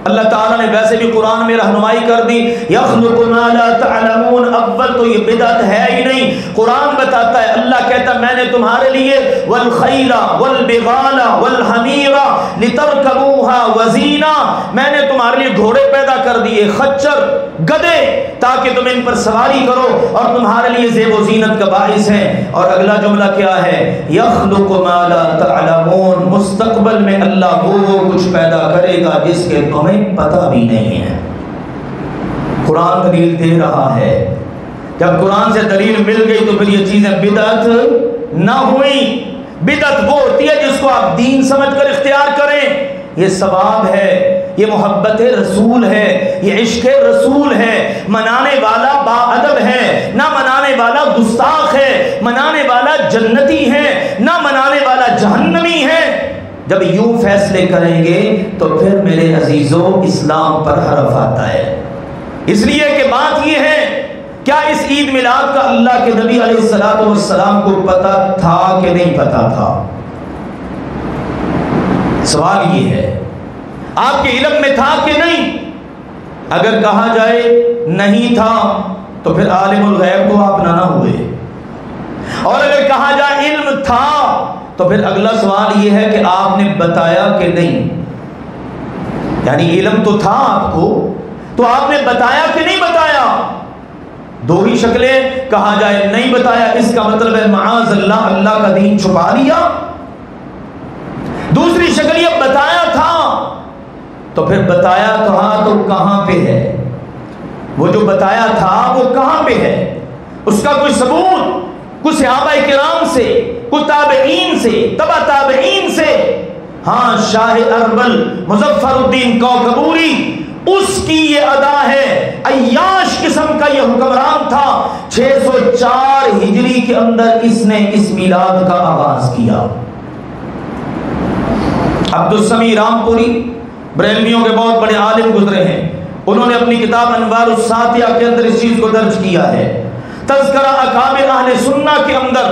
اللہ تعالیٰ نے ویسے بھی قرآن میں رہنمائی کر دی، یخلق ما لا تعلمون. اول تو یہ بدعت ہے ہی نہیں. قرآن بتاتا ہے، اللہ کہتا ہے میں نے تمہارے لیے والخیل والبغال والحمیر لترکبوها وزینا، میں نے تمہارے لیے گھوڑے پیدا کر دیے، خچر، گدھے، تاکہ تم ان پر سواری کرو اور تمہارے لیے زیب و زینت کا باعث ہیں. اور اگلا جملہ کیا ہے؟ یخلق ما لا تعلمون. مستقبل میں اللہ وہ کچھ پیدا کرے گا جس کے تمہیں پتہ بھی نہیں ہے. قرآن دلیل دے رہا ہے. جب قرآن سے دلیل مل گئی تو پھر یہ چیزیں بدعت نہ ہوئی. بدعت وہ ہوتی ہے جس کو آپ دین سمجھ کر اختیار کریں. یہ ثواب ہے، یہ محبت رسول ہے، یہ عشق رسول ہے. منانے والا با ادب ہے، نہ منانے والا گستاخ ہے. منانے والا جنتی ہے، نہ منانے والا جہنمی ہے. جب یوں فیصلے کریں گے تو پھر میرے عزیزوں اسلام پر حرف آتا ہے. اس لیے کہ بات یہ ہے، کیا اس عید میلاد کا اللہ کے نبی علیہ الصلوۃ والسلام کو پتہ تھا کہ نہیں پتہ تھا؟ سوال یہ ہے، آپ کے علم میں تھا کہ نہیں؟ اگر کہا جائے نہیں تھا تو پھر عالم الغیب تو آپ نہ ہوئے، اور اگر کہا جائے علم تھا تو پھر اگلا سوال یہ ہے کہ آپ نے بتایا کہ نہیں. یعنی علم تو تھا آپ کو، تو آپ نے بتایا کہ نہیں بتایا؟ دو ہی شکلیں، کہا جائے نہیں بتایا، اس کا مطلب ہے معاذ اللہ اللہ کا دین چھپا لیا. دوسری شکل یہ بتایا تھا، تو پھر بتایا کہاں تو کہاں پہ ہے؟ وہ جو بتایا تھا وہ کہاں پہ ہے؟ اس کا کوئی ثبوت کوئی صحابہ کرام سے، کوئی تابعین سے، تبع تابعین سے؟ ہاں، شاہ اربل مظفر الدین کوکبوری، اس کی یہ ادا ہے. عیاش قسم کا یہ حکمران تھا. 604 ہجری کے اندر اس نے اس میلاد کا آغاز کیا. عبدالسمیع رامپوری بریلویوں کے بہت بڑے عالم گزرے ہیں، انہوں نے اپنی کتاب انوار الساتیہ کے اندر اس چیز کو درج کیا ہے. تذکرہ اکابر اہل سنہ کے اندر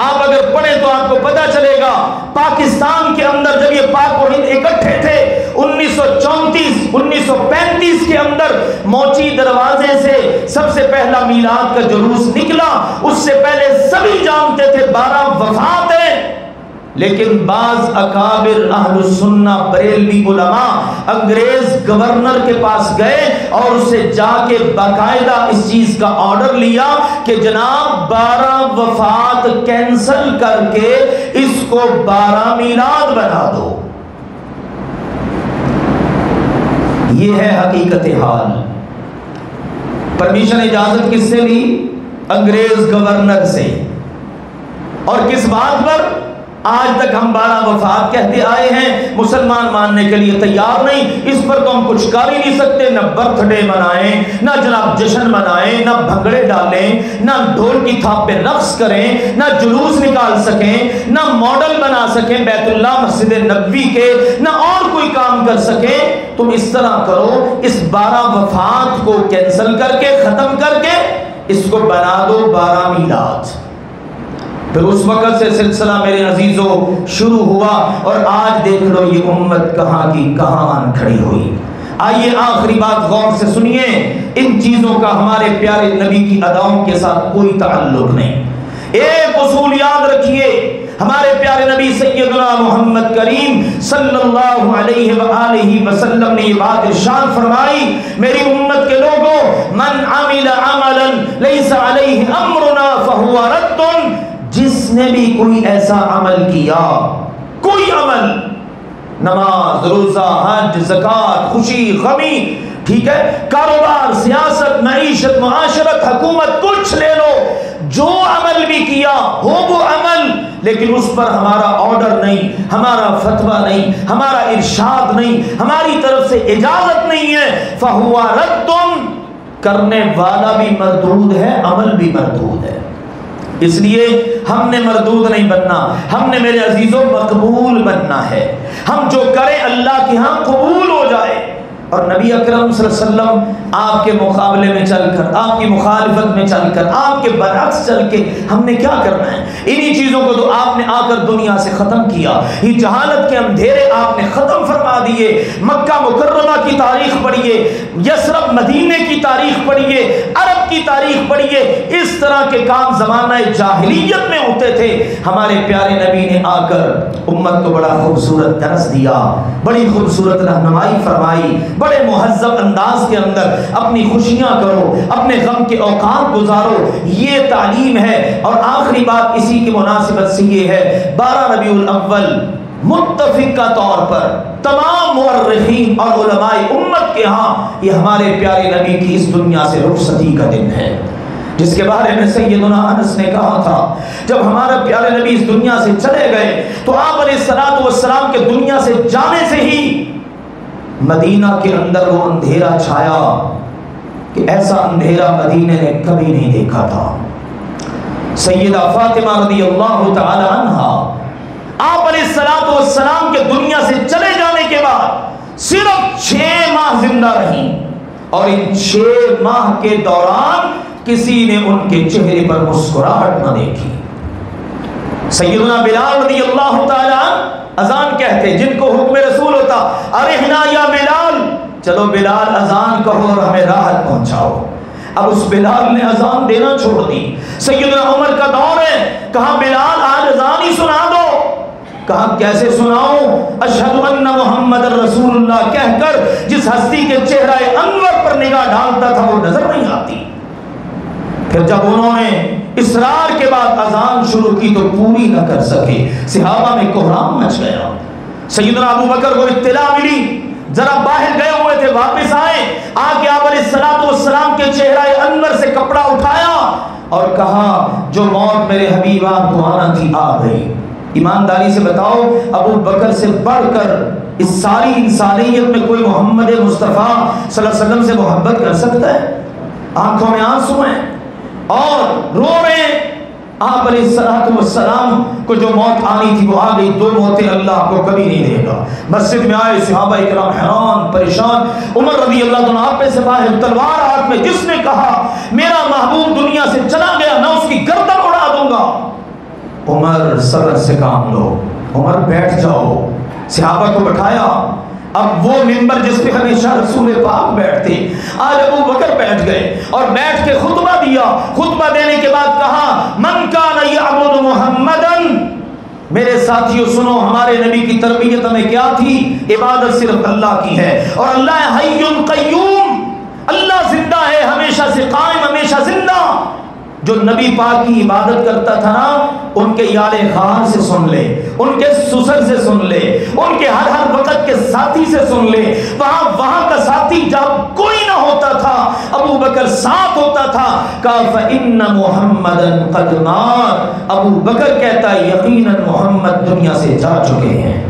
آپ اگر پڑھیں تو آپ کو پتہ چلے گا پاکستان کے اندر جب یہ پاک و ہند اکٹھے تھے 1935 کے اندر موچی دروازے سے سب سے پہلا میلاد کا جلوس نکلا. اس سے پہلے سبھی جانتے تھے 12 وفات ہیں، لیکن بعض اکابر اہل السنہ بریلوی علماء انگریز گورنر کے پاس گئے اور اسے جا کے باقاعدہ اس چیز کا آرڈر لیا کہ جناب 12 وفات کینسل کر کے اس کو 12 میلاد بنا دو. یہ ہے حقیقت حال. پرمیشن اجازت کس سے لی؟ انگریز گورنر سے. اور کس بات پر؟ آج تک ہم 12 وفات کہتے آئے ہیں، مسلمان ماننے کے لیے تیار نہیں. اس پر تو ہم کچھ کر ہی نہیں سکتے، نہ برتھ ڈے منائیں، نہ جناب جشن منائیں، نہ بھنگڑے ڈالیں، نہ ڈھول کی تھاپ پہ رقص کریں، نہ جلوس نکال سکیں، نہ ماڈل بنا سکیں بیت اللہ مسجد نبوی کے، نہ اور کوئی کام کر سکیں. تم اس طرح کرو، اس 12 وفات کو کینسل کر کے ختم کر کے اس کو بنا دو 12 میلاد. پھر اس وقت سے سلسلہ میرے عزیزوں شروع ہوا اور آج دیکھ لو یہ امت کہاں کی کہاں آن کھڑی ہوئی. آئیے آخری بات غور سے سنیے، ان چیزوں کا ہمارے پیارے نبی کی اداؤں کے ساتھ کوئی تعلق نہیں. ایک اصول یاد رکھیے، ہمارے پیارے نبی سیدنا محمد کریم صلی اللہ علیہ وآلہ وسلم نے یہ بات ارشاد فرمائی، میری امت کے لوگوں، من عمل عملا لیس علیہ امرنا فہو رد. جس نے بھی کوئی ایسا عمل کیا، کوئی عمل، نماز، روزہ، حج، زکوٰۃ، خوشی، غمی، ٹھیک ہے، کاروبار، سیاست، معیشت، معاشرت، حکومت، کچھ لے لو، جو عمل بھی کیا ہو وہ عمل، لیکن اس پر ہمارا آرڈر نہیں، ہمارا فتویٰ نہیں، ہمارا ارشاد نہیں، ہماری طرف سے اجازت نہیں ہے، فہو رد. کرنے والا بھی مردود ہے، عمل بھی مردود ہے. اس لیے ہم نے مردود نہیں بننا، ہم نے میرے عزیزوں مقبول بننا ہے. ہم جو کریں اللہ کے ہاں قبول ہو جائے. اور نبی اکرم صلی اللہ علیہ وسلم آپ کے مقابلے میں چل کر، آپ کی مخالفت میں چل کر، آپ کے برعکس چل کے ہم نے کیا کرنا ہے؟ انہی چیزوں کو تو آپ نے آ کر دنیا سے ختم کیا. یہ جہالت کے اندھیرے آپ نے ختم فرما دیے. مکہ مکرمہ کی تاریخ پڑھیے، یثرب مدینے کی تاریخ پڑھیے، عرب کی تاریخ پڑھیے. اس طرح کے کام زمانہ جاہلیت میں ہوتے تھے. ہمارے پیارے نبی نے آ کر امت کو بڑا خوبصورت درس دیا، بڑی خوبصورت رہنمائی فرمائی. بڑے مہذب انداز کے اندر اپنی خوشیاں کرو، اپنے غم کے اوقات گزارو، یہ تعلیم ہے. اور آخری بات اسی کی مناسبت سے یہ ہے، 12 ربیع الاول متفقہ طور پر تمام مورخین اور علماء امت کے ہاں یہ ہمارے پیارے نبی کی اس دنیا سے رخصتی کا دن ہے، جس کے بارے میں سیدنا انس نے کہا تھا جب ہمارا پیارے نبی اس دنیا سے چلے گئے تو آپ علیہ الصلوۃ والسلام کے دنیا سے جانے سے ہی مدینہ کے اندر وہ اندھیرا چھایا کہ ایسا اندھیرا مدینے نے کبھی نہیں دیکھا تھا. سیدہ فاطمہ رضی اللہ تعالی عنہا آپ علیہ الصلوۃ والسلام کے دنیا سے چلے جانے کے بعد صرف 6 ماہ زندہ رہیں، اور ان 6 ماہ کے دوران کسی نے ان کے چہرے پر مسکراہٹ نہ دیکھی. سیدنا بلال رضی اللہ تعالی عنہ اذان کہتے، جن کو حکم رسول ہوتا، ارحنا یا بلال، چلو بلال اذان کہو اور ہمیں راحت پہنچاؤ. اب اس بلال نے اذان دینا چھوڑ دی. سیدنا عمر کا دور ہے، کہا بلال آج اذان ہی سنا دو. کہا کیسے سناؤں؟ اشہد ان محمد رسول اللہ کہہ کر جس ہستی کے چہرہ انور پر نگاہ ڈالتا تھا وہ نظر نہیں آتی. پھر جب انہوں نے اسرار کے بعد اذان شروع کی تو پوری نہ کر سکے، صحابہ میں کوہرام مچ گیا. سیدنا ابو بکر کو اطلاع ملی، ذرا باہر گئے ہوئے تھے، واپس آئے، آ کے آپ علیہ الصلوۃ والسلام کے چہرہ انور سے کپڑا اٹھایا اور کہا جو موت میرے حبیب آپ کو آنا تھی آ گئی. ایمانداری سے بتاؤ ابو بکر سے بڑھ کر اس ساری انسانیت میں کوئی محمد مصطفیٰ صلی اللہ علیہ وسلم سے محبت کر سکتا ہے؟ آنکھوں میں آنسو ہیں اور رو رہے ہیں. آپ علیہ الصلوۃ والسلام کو جو موت آنی تھی وہ آ گئی. 2 موتیں اللہ کو کبھی نہیں دے گا. مسجد میں آئے صحابہ اکرام حیران پریشان. عمر رضی اللہ عنہ آپ میں سے باہر تلوار ہاتھ میں، جس نے کہا میرا محبوب دنیا سے چلا گیا عمر صبر سے کام لو، عمر بیٹھ جاؤ۔ صحابہ کو بٹھایا۔ اب وہ منبر جس پہ ہمیشہ رسول پاک بیٹھتے، آج ابو بکر بیٹھ گئے اور بیٹھ کے خطبہ دیا۔ خطبہ دینے کے بعد کہا من کان یعبد محمدن، میرے ساتھیوں سنو، ہمارے نبی کی تربیت ہمیں کیا تھی؟ عبادت صرف اللہ کی ہے، اور اللہ حی قیوم، اللہ زندہ ہے، ہمیشہ سے قائم، ہمیشہ زندہ۔ جو نبی پاک کی عبادت کرتا تھا نا، ان کے یار خار سے سن لے، ان کے سسر سے سن لے، ان کے ہر وقت کے ساتھی سے سن لے۔ وہاں کا ساتھی جب کوئی نہ ہوتا تھا، ابو بکر ساتھ ہوتا تھا۔ کہا فإن محمدًا قد مات، ابو بکر کہتا ہے یقیناً محمد دنیا سے جا چکے ہیں۔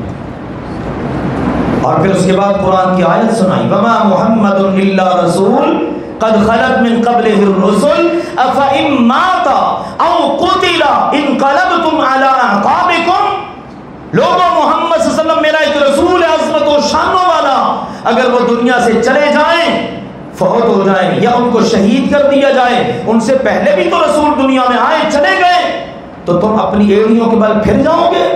اور پھر اس کے بعد قرآن کی آیت سنائی وما محمد الا رسول قد خلت من قبله الرسل افإن مات او قتل انقلبتم على اعقابكم، لوگوں محمد صلی اللہ علیہ وسلم میرا ایک رسول ہے عظمت و شانوں والا، اگر وہ دنیا سے چلے جائیں، فوت ہو جائیں یا ان کو شہید کر دیا جائے، ان سے پہلے بھی تو رسول دنیا میں آئے چلے گئے، تو تم اپنی ایڑیوں کے بل پھر جاؤ گے؟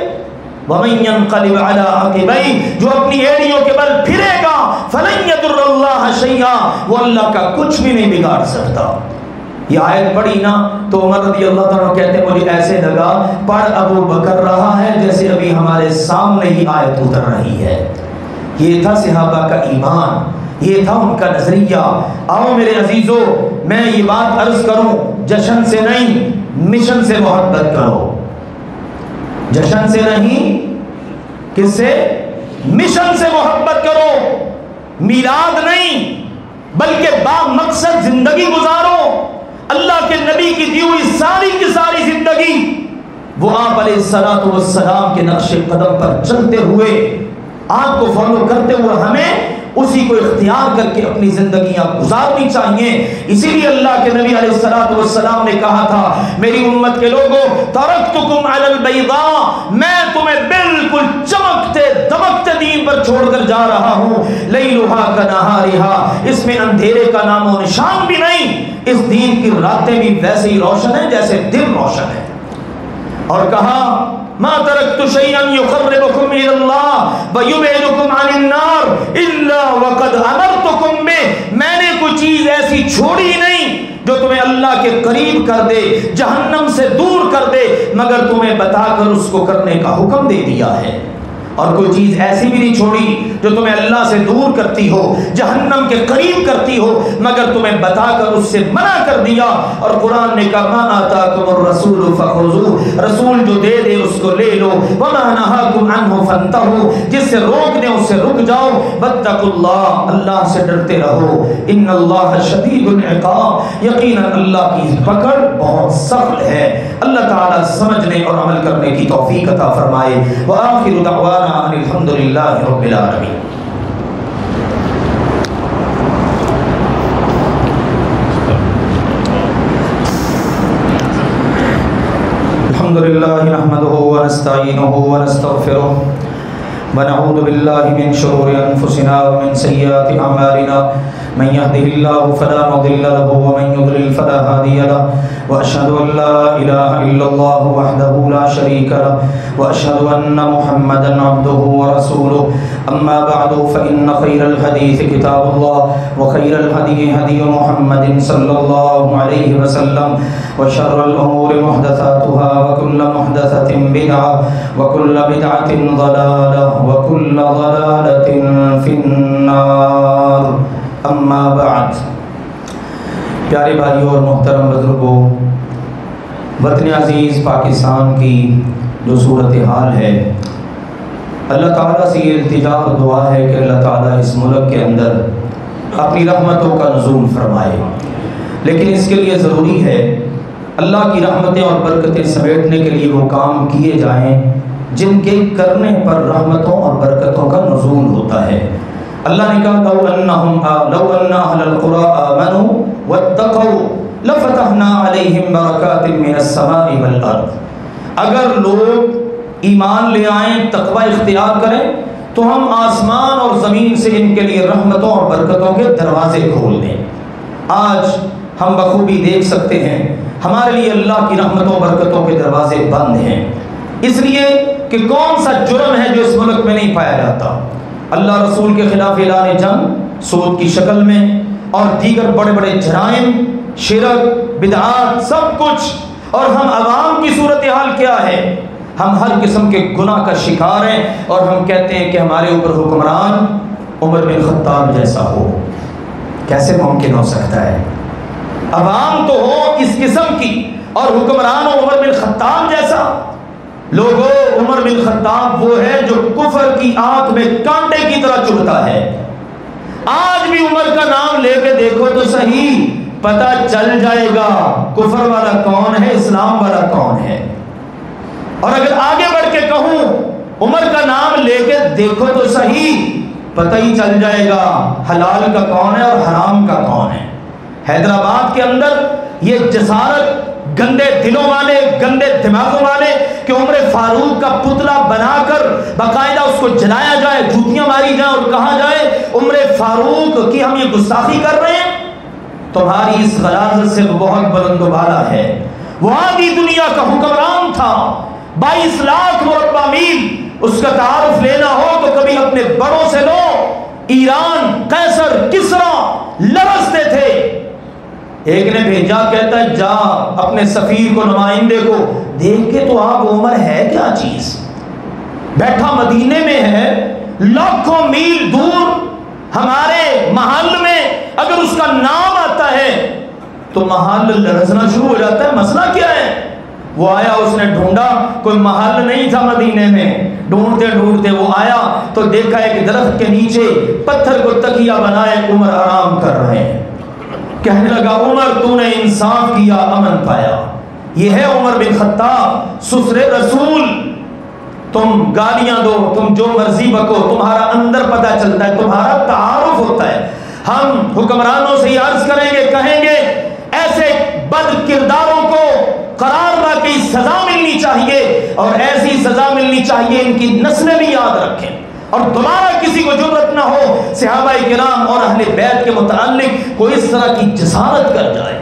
وَمَن يَنْقَلِبْ عَلَىٰ عَقِبَيْهِ، جو اپنی ایڑیوں کے بل پھرے گا فَلَن يَضُرَّ اللَّهَ شَيْئًا، وہ اللہ کا کچھ بھی نہیں بگاڑ سکتا۔ یہ آیت پڑھی نا تو عمر رضی اللہ تعالیٰ کہتے ہیں مجھے ایسے لگا پڑھ ابو بکر رہا ہے جیسے ابھی ہمارے سامنے ہی آیت اتر رہی ہے۔ یہ تھا صحابہ کا ایمان، یہ تھا ان کا نظریہ۔ آؤ میرے عزیزو، میں یہ بات عرض کروں، جشن سے نہیں مشن سے محبت کرو، جشن سے نہیں، کس سے؟ مشن سے محبت کرو۔ میلاد نہیں بلکہ با مقصد زندگی گزارو، اللہ کے نبی کی دی ہوئی ساری کی ساری زندگی وہ آپ علیہ الصلوۃ والسلام کے نقش قدم پر چلتے ہوئے، آپ کو فالو کرتے ہوئے ہمیں اسی کو اختیار کر کے اپنی زندگیاں گزارنی چاہیے۔ اسی لیے اللہ کے نبی علیہ الصلوۃ والسلام نے کہا تھا میری امت کے لوگوں ترکتکم علی البیضاء، میں تمہیں بالکل چمکتے دمکتے دین پر چھوڑ کر جا رہا ہوں، لیلھا کنہارھا، اس میں اندھیرے کا نام و نشان بھی نہیں، اس دین کی راتیں بھی ویسے ہی روشن ہیں جیسے دن روشن ہے۔ اور کہا ما ترکت شیئا یقربکم الی اللہ ویبعدکم عن النار الا وقد امرتکم بہ، میں نے کوئی چیز ایسی چھوڑی نہیں جو تمہیں اللہ کے قریب کر دے، جہنم سے دور کر دے، مگر تمہیں بتا کر اس کو کرنے کا حکم دے دیا ہے۔ اور کوئی چیز ایسی بھی نہیں چھوڑی جو تمہیں اللہ سے دور کرتی ہو، جہنم کے قریب کرتی ہو، مگر تمہیں بتا کر اس سے منع کر دیا۔ اور قرآن نے کہا ما آتاکم الرسول فخذوہ، رسول جو دے دے اس کو لے لو، وما نہاکم عنہ فانتہوا، جس سے روک دے اس سے رک جاؤ، واتقوا اللہ، اللہ سے ڈرتے رہو، ان اللہ شدید العقاب، یقینا اللہ کی پکڑ بہت سخت ہے۔ اللہ تعالی سمجھنے اور عمل کرنے کی توفیق عطا فرمائے۔ وآخر دعوانا الحمدللہ رب العالمین۔ الحمدللہ نحمده ونستعینه ونستغفره ونعوذ باللہ من شرور انفسنا ومن سیئات اعمالنا، من يهده الله فلا مضل له ومن يضلل فلا هادي له، واشهد ان لا اله الا الله وحده لا شريك له، واشهد ان محمدا عبده ورسوله، اما بعد فان خير الحديث كتاب الله، وخير الهدي هدي محمد صلى الله عليه وسلم، وشر الامور محدثاتها، وكل محدثة بدعة، وكل بدعة ضلالة، وكل ضلالة في النار، اما بعد۔ پیارے بھائیوں اور محترم بزرگوں، وطن عزیز پاکستان کی جو صورتحال ہے، اللہ تعالیٰ سے یہ التجا اور دعا ہے کہ اللہ تعالیٰ اس ملک کے اندر اپنی رحمتوں کا نزول فرمائے، لیکن اس کے لیے ضروری ہے اللہ کی رحمتیں اور برکتیں سمیٹنے کے لیے وہ کام کیے جائیں جن کے کرنے پر رحمتوں اور برکتوں کا نزول ہوتا ہے۔ اللہ نے کہا لو ان اہل القری آمنوا واتقوا لفتحنا علیہم برکات من السماء والارض، اگر لوگ ایمان لے آئیں، تقوی اختیار کریں، تو ہم آسمان اور زمین سے ان کے لیے رحمتوں اور برکتوں کے دروازے کھول دیں۔ آج ہم بخوبی دیکھ سکتے ہیں ہمارے لیے اللہ کی رحمتوں برکتوں کے دروازے بند ہیں، اس لیے کہ کون سا جرم ہے جو اس ملک میں نہیں پایا جاتا؟ اللہ رسول کے خلاف اعلان جنگ سود کی شکل میں اور دیگر بڑے بڑے جرائم، شرک، بدعات، سب کچھ، اور ہم عوام کی صورتحال کیا ہے؟ ہم ہر قسم کے گناہ کا شکار ہیں، اور ہم کہتے ہیں کہ ہمارے اوپر حکمران عمر بن خطاب جیسا ہو۔ کیسے ممکن ہو سکتا ہے؟ عوام تو ہو اس قسم کی اور حکمران عمر بن خطاب جیسا؟ لوگوں، عمر بن خطاب وہ ہے جو کفر کی آنکھ میں کانٹے کی طرح چبھتا ہے۔ آج بھی عمر کا نام لے کے دیکھو تو صحیح، پتہ چل جائے گا کفر والا کون ہے، اسلام والا کون ہے۔ اور اگر آگے بڑھ کے کہوں عمر کا نام لے کے دیکھو تو صحیح، پتہ ہی چل جائے گا حلال کا کون ہے اور حرام کا کون ہے۔ حیدرآباد کے اندر یہ جسارت گندے دلوں والے، گندے دماغوں والے کہ عمر فاروق کا پتلا بنا کر باقاعدہ اس کو جلایا جائے، جوتیاں ماری جائیں اور کہا جائے عمر فاروق کی ہم یہ گستاخی کر رہے ہیں، تمہاری اس غلاظت سے بہت بلند و بالا ہے۔ وہ آدھی دنیا کا حکمران تھا، 22 لاکھ مربع میل، اس کا تعارف لینا ہو تو کبھی اپنے بڑوں سے لو۔ ایران، قیصر، کسرا لرزتے تھے۔ ایک نے بھیجا، کہتا ہے جا اپنے سفیر کو، نمائندے کو دیکھ کے تو آپ عمر ہے کیا چیز، بیٹھا مدینے میں ہے، لاکھوں میل دور ہمارے محل میں اگر اس کا نام آتا ہے تو محل لرزنا شروع ہو جاتا ہے۔ مسئلہ کیا ہے؟ وہ آیا، اس نے ڈھونڈا، کوئی محل نہیں تھا مدینے میں، ڈھونڈتے ڈھونڈتے وہ آیا تو دیکھا ایک درخت کے نیچے پتھر کو تکیہ بنائے عمر آرام کر رہے ہیں۔ کہنے لگا عمر تو نے انصاف کیا، امن پایا۔ یہ ہے عمر بن خطاب، سسر رسول۔ تم گالیاں دو، تم جو مرضی بکو، تمہارا اندر پتہ چلتا ہے، تمہارا تعارف ہوتا ہے۔ ہم حکمرانوں سے یہ عرض کریں گے، کہیں گے ایسے بد کرداروں کو قرار واقعی سزا ملنی چاہیے، اور ایسی سزا ملنی چاہیے ان کی نسلیں بھی یاد رکھیں، اور دوبارہ کسی کو جرأت نہ ہو صحابہ کرام اور اہل بیت کے متعلق کوئی اس طرح کی جسارت کر جائے۔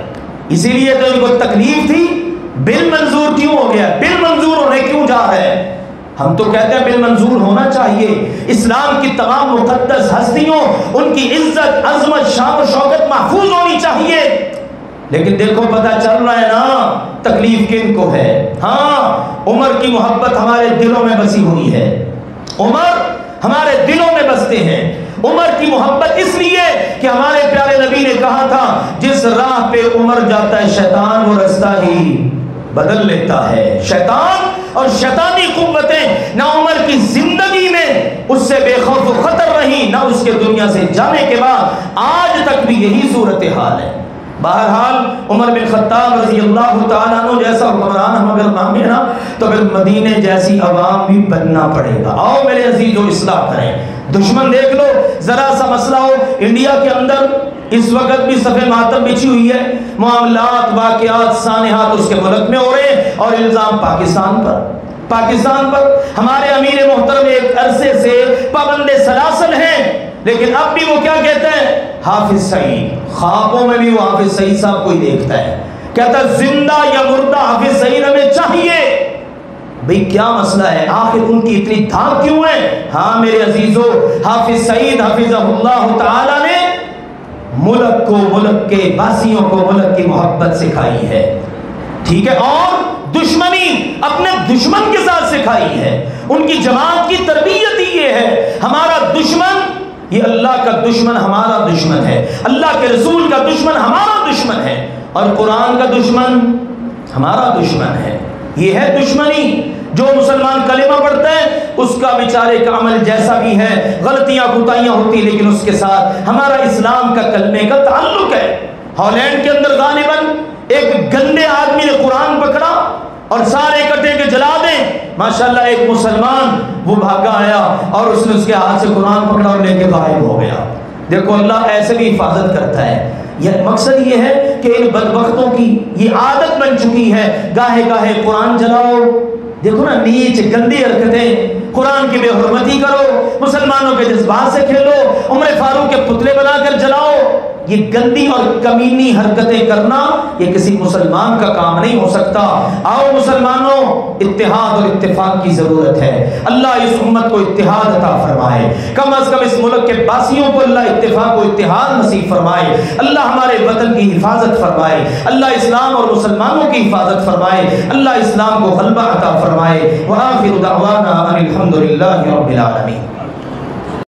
اسی لیے تو ان کو تکلیف تھی، بل منظور کیوں ہو گیا، بل منظور ہونے کیوں جا رہا ہے؟ ہم تو کہتے ہیں بل منظور ہونا چاہیے۔ اسلام کی تمام مقدس ہستیوں، ان کی عزت، عظمت، شان و شوکت محفوظ ہونی چاہیے، لیکن دیکھو پتہ چل رہا ہے نا تکلیف کن کو ہے۔ ہاں، عمر کی محبت ہمارے دلوں میں بسی ہوئی ہے، عمر ہمارے دلوں میں بستے ہیں۔ عمر کی محبت اس لیے کہ ہمارے پیارے نبی نے کہا تھا جس راہ پہ عمر جاتا ہے شیطان وہ رستہ ہی بدل لیتا ہے۔ شیطان اور شیطانی قوتیں نہ عمر کی زندگی میں اس سے بے خوف و خطر رہی، نہ اس کے دنیا سے جانے کے بعد آج تک بھی یہی صورتحال ہے۔ بہرحال عمر بن خطاب رضی اللہ تعالیٰ عنہ جیسا حکمران ہم اگر مانگے نا تو پھر مدینے جیسی عوام بھی بننا پڑے گا۔ آؤ میرے عزیزو اصلاح کریں۔ دشمن دیکھ لو، ذرا سا مسئلہ ہو، انڈیا کے اندر اس وقت بھی صف ماتم بچھی ہوئی ہے، معاملات، واقعات، سانحات اس کے ملک میں ہو رہے ہیں، اور الزام پاکستان پر۔ ہمارے امیر محترم ایک عرصے سے پابند سلاسل ہیں، لیکن اب بھی وہ کیا کہتے ہیں؟ حافظ سعید۔ خوابوں میں بھی وہ حافظ سعید صاحب کو ہی دیکھتا ہے، کہتا ہے زندہ یا مردہ حافظ سعید ہمیں چاہیے۔ بھئی کیا مسئلہ ہے؟ آخر ان کی اتنی دھاک کیوں ہے؟ ہاں میرے عزیزو، حافظ سعید حفظہ اللہ تعالی نے ملک کو، ملک کے باسیوں کو ملک کی محبت سکھائی ہے، ٹھیک ہے، اور دشمنی اپنے دشمن کے ساتھ سکھائی ہے۔ ان کی جماعت کی تربیت ہی یہ ہے، ہمارا دشمن یہ اللہ کا دشمن ہمارا دشمن ہے، اللہ کے رسول کا دشمن ہمارا دشمن ہے، اور قرآن کا دشمن ہمارا دشمن ہے۔ یہ ہے دشمنی۔ جو مسلمان کلمہ پڑھتا ہے اس کا بیچارے کا عمل جیسا بھی ہے، غلطیاں کوتاہیاں ہوتی، لیکن اس کے ساتھ ہمارا اسلام کا کلمے کا تعلق ہے۔ ہالینڈ کے اندر غالباً ایک گندے آدمی نے قرآن پکڑا اور سارے کٹے کے جلا دیں، ماشاءاللہ ایک مسلمان وہ بھاگا آیا اور اس نے اس کے ہاتھ سے قرآن پکڑا اور لے کے غائب ہو گیا۔ دیکھو اللہ ایسے بھی حفاظت کرتا ہے۔ یہ مقصد یہ ہے کہ ان بدبختوں کی یہ عادت بن چکی ہے، گاہے گاہے قرآن جلاؤ، دیکھو نا نیچ گندی حرکتیں، قرآن کی بے حرمتی کرو، مسلمانوں کے جذبات سے کھیلو، عمر فاروق کے پتلے بنا کر جلاؤ، یہ گندی اور کمینی حرکتیں کرنا یہ کسی مسلمان کا کام نہیں ہو سکتا۔ آؤ مسلمانوں، اتحاد اور اتفاق کی ضرورت ہے۔ اللہ اس امت کو اتحاد عطا فرمائے، کم از کم اس ملک کے باسیوں کو اللہ اتفاق و اتحاد نصیب فرمائے، اللہ ہمارے وطن کی حفاظت فرمائے، اللہ اسلام اور مسلمانوں کی حفاظت فرمائے، اللہ اسلام کو غلبہ عطا فرمائے۔ وآخر دعوانا ان الحمد للہ رب العالمین۔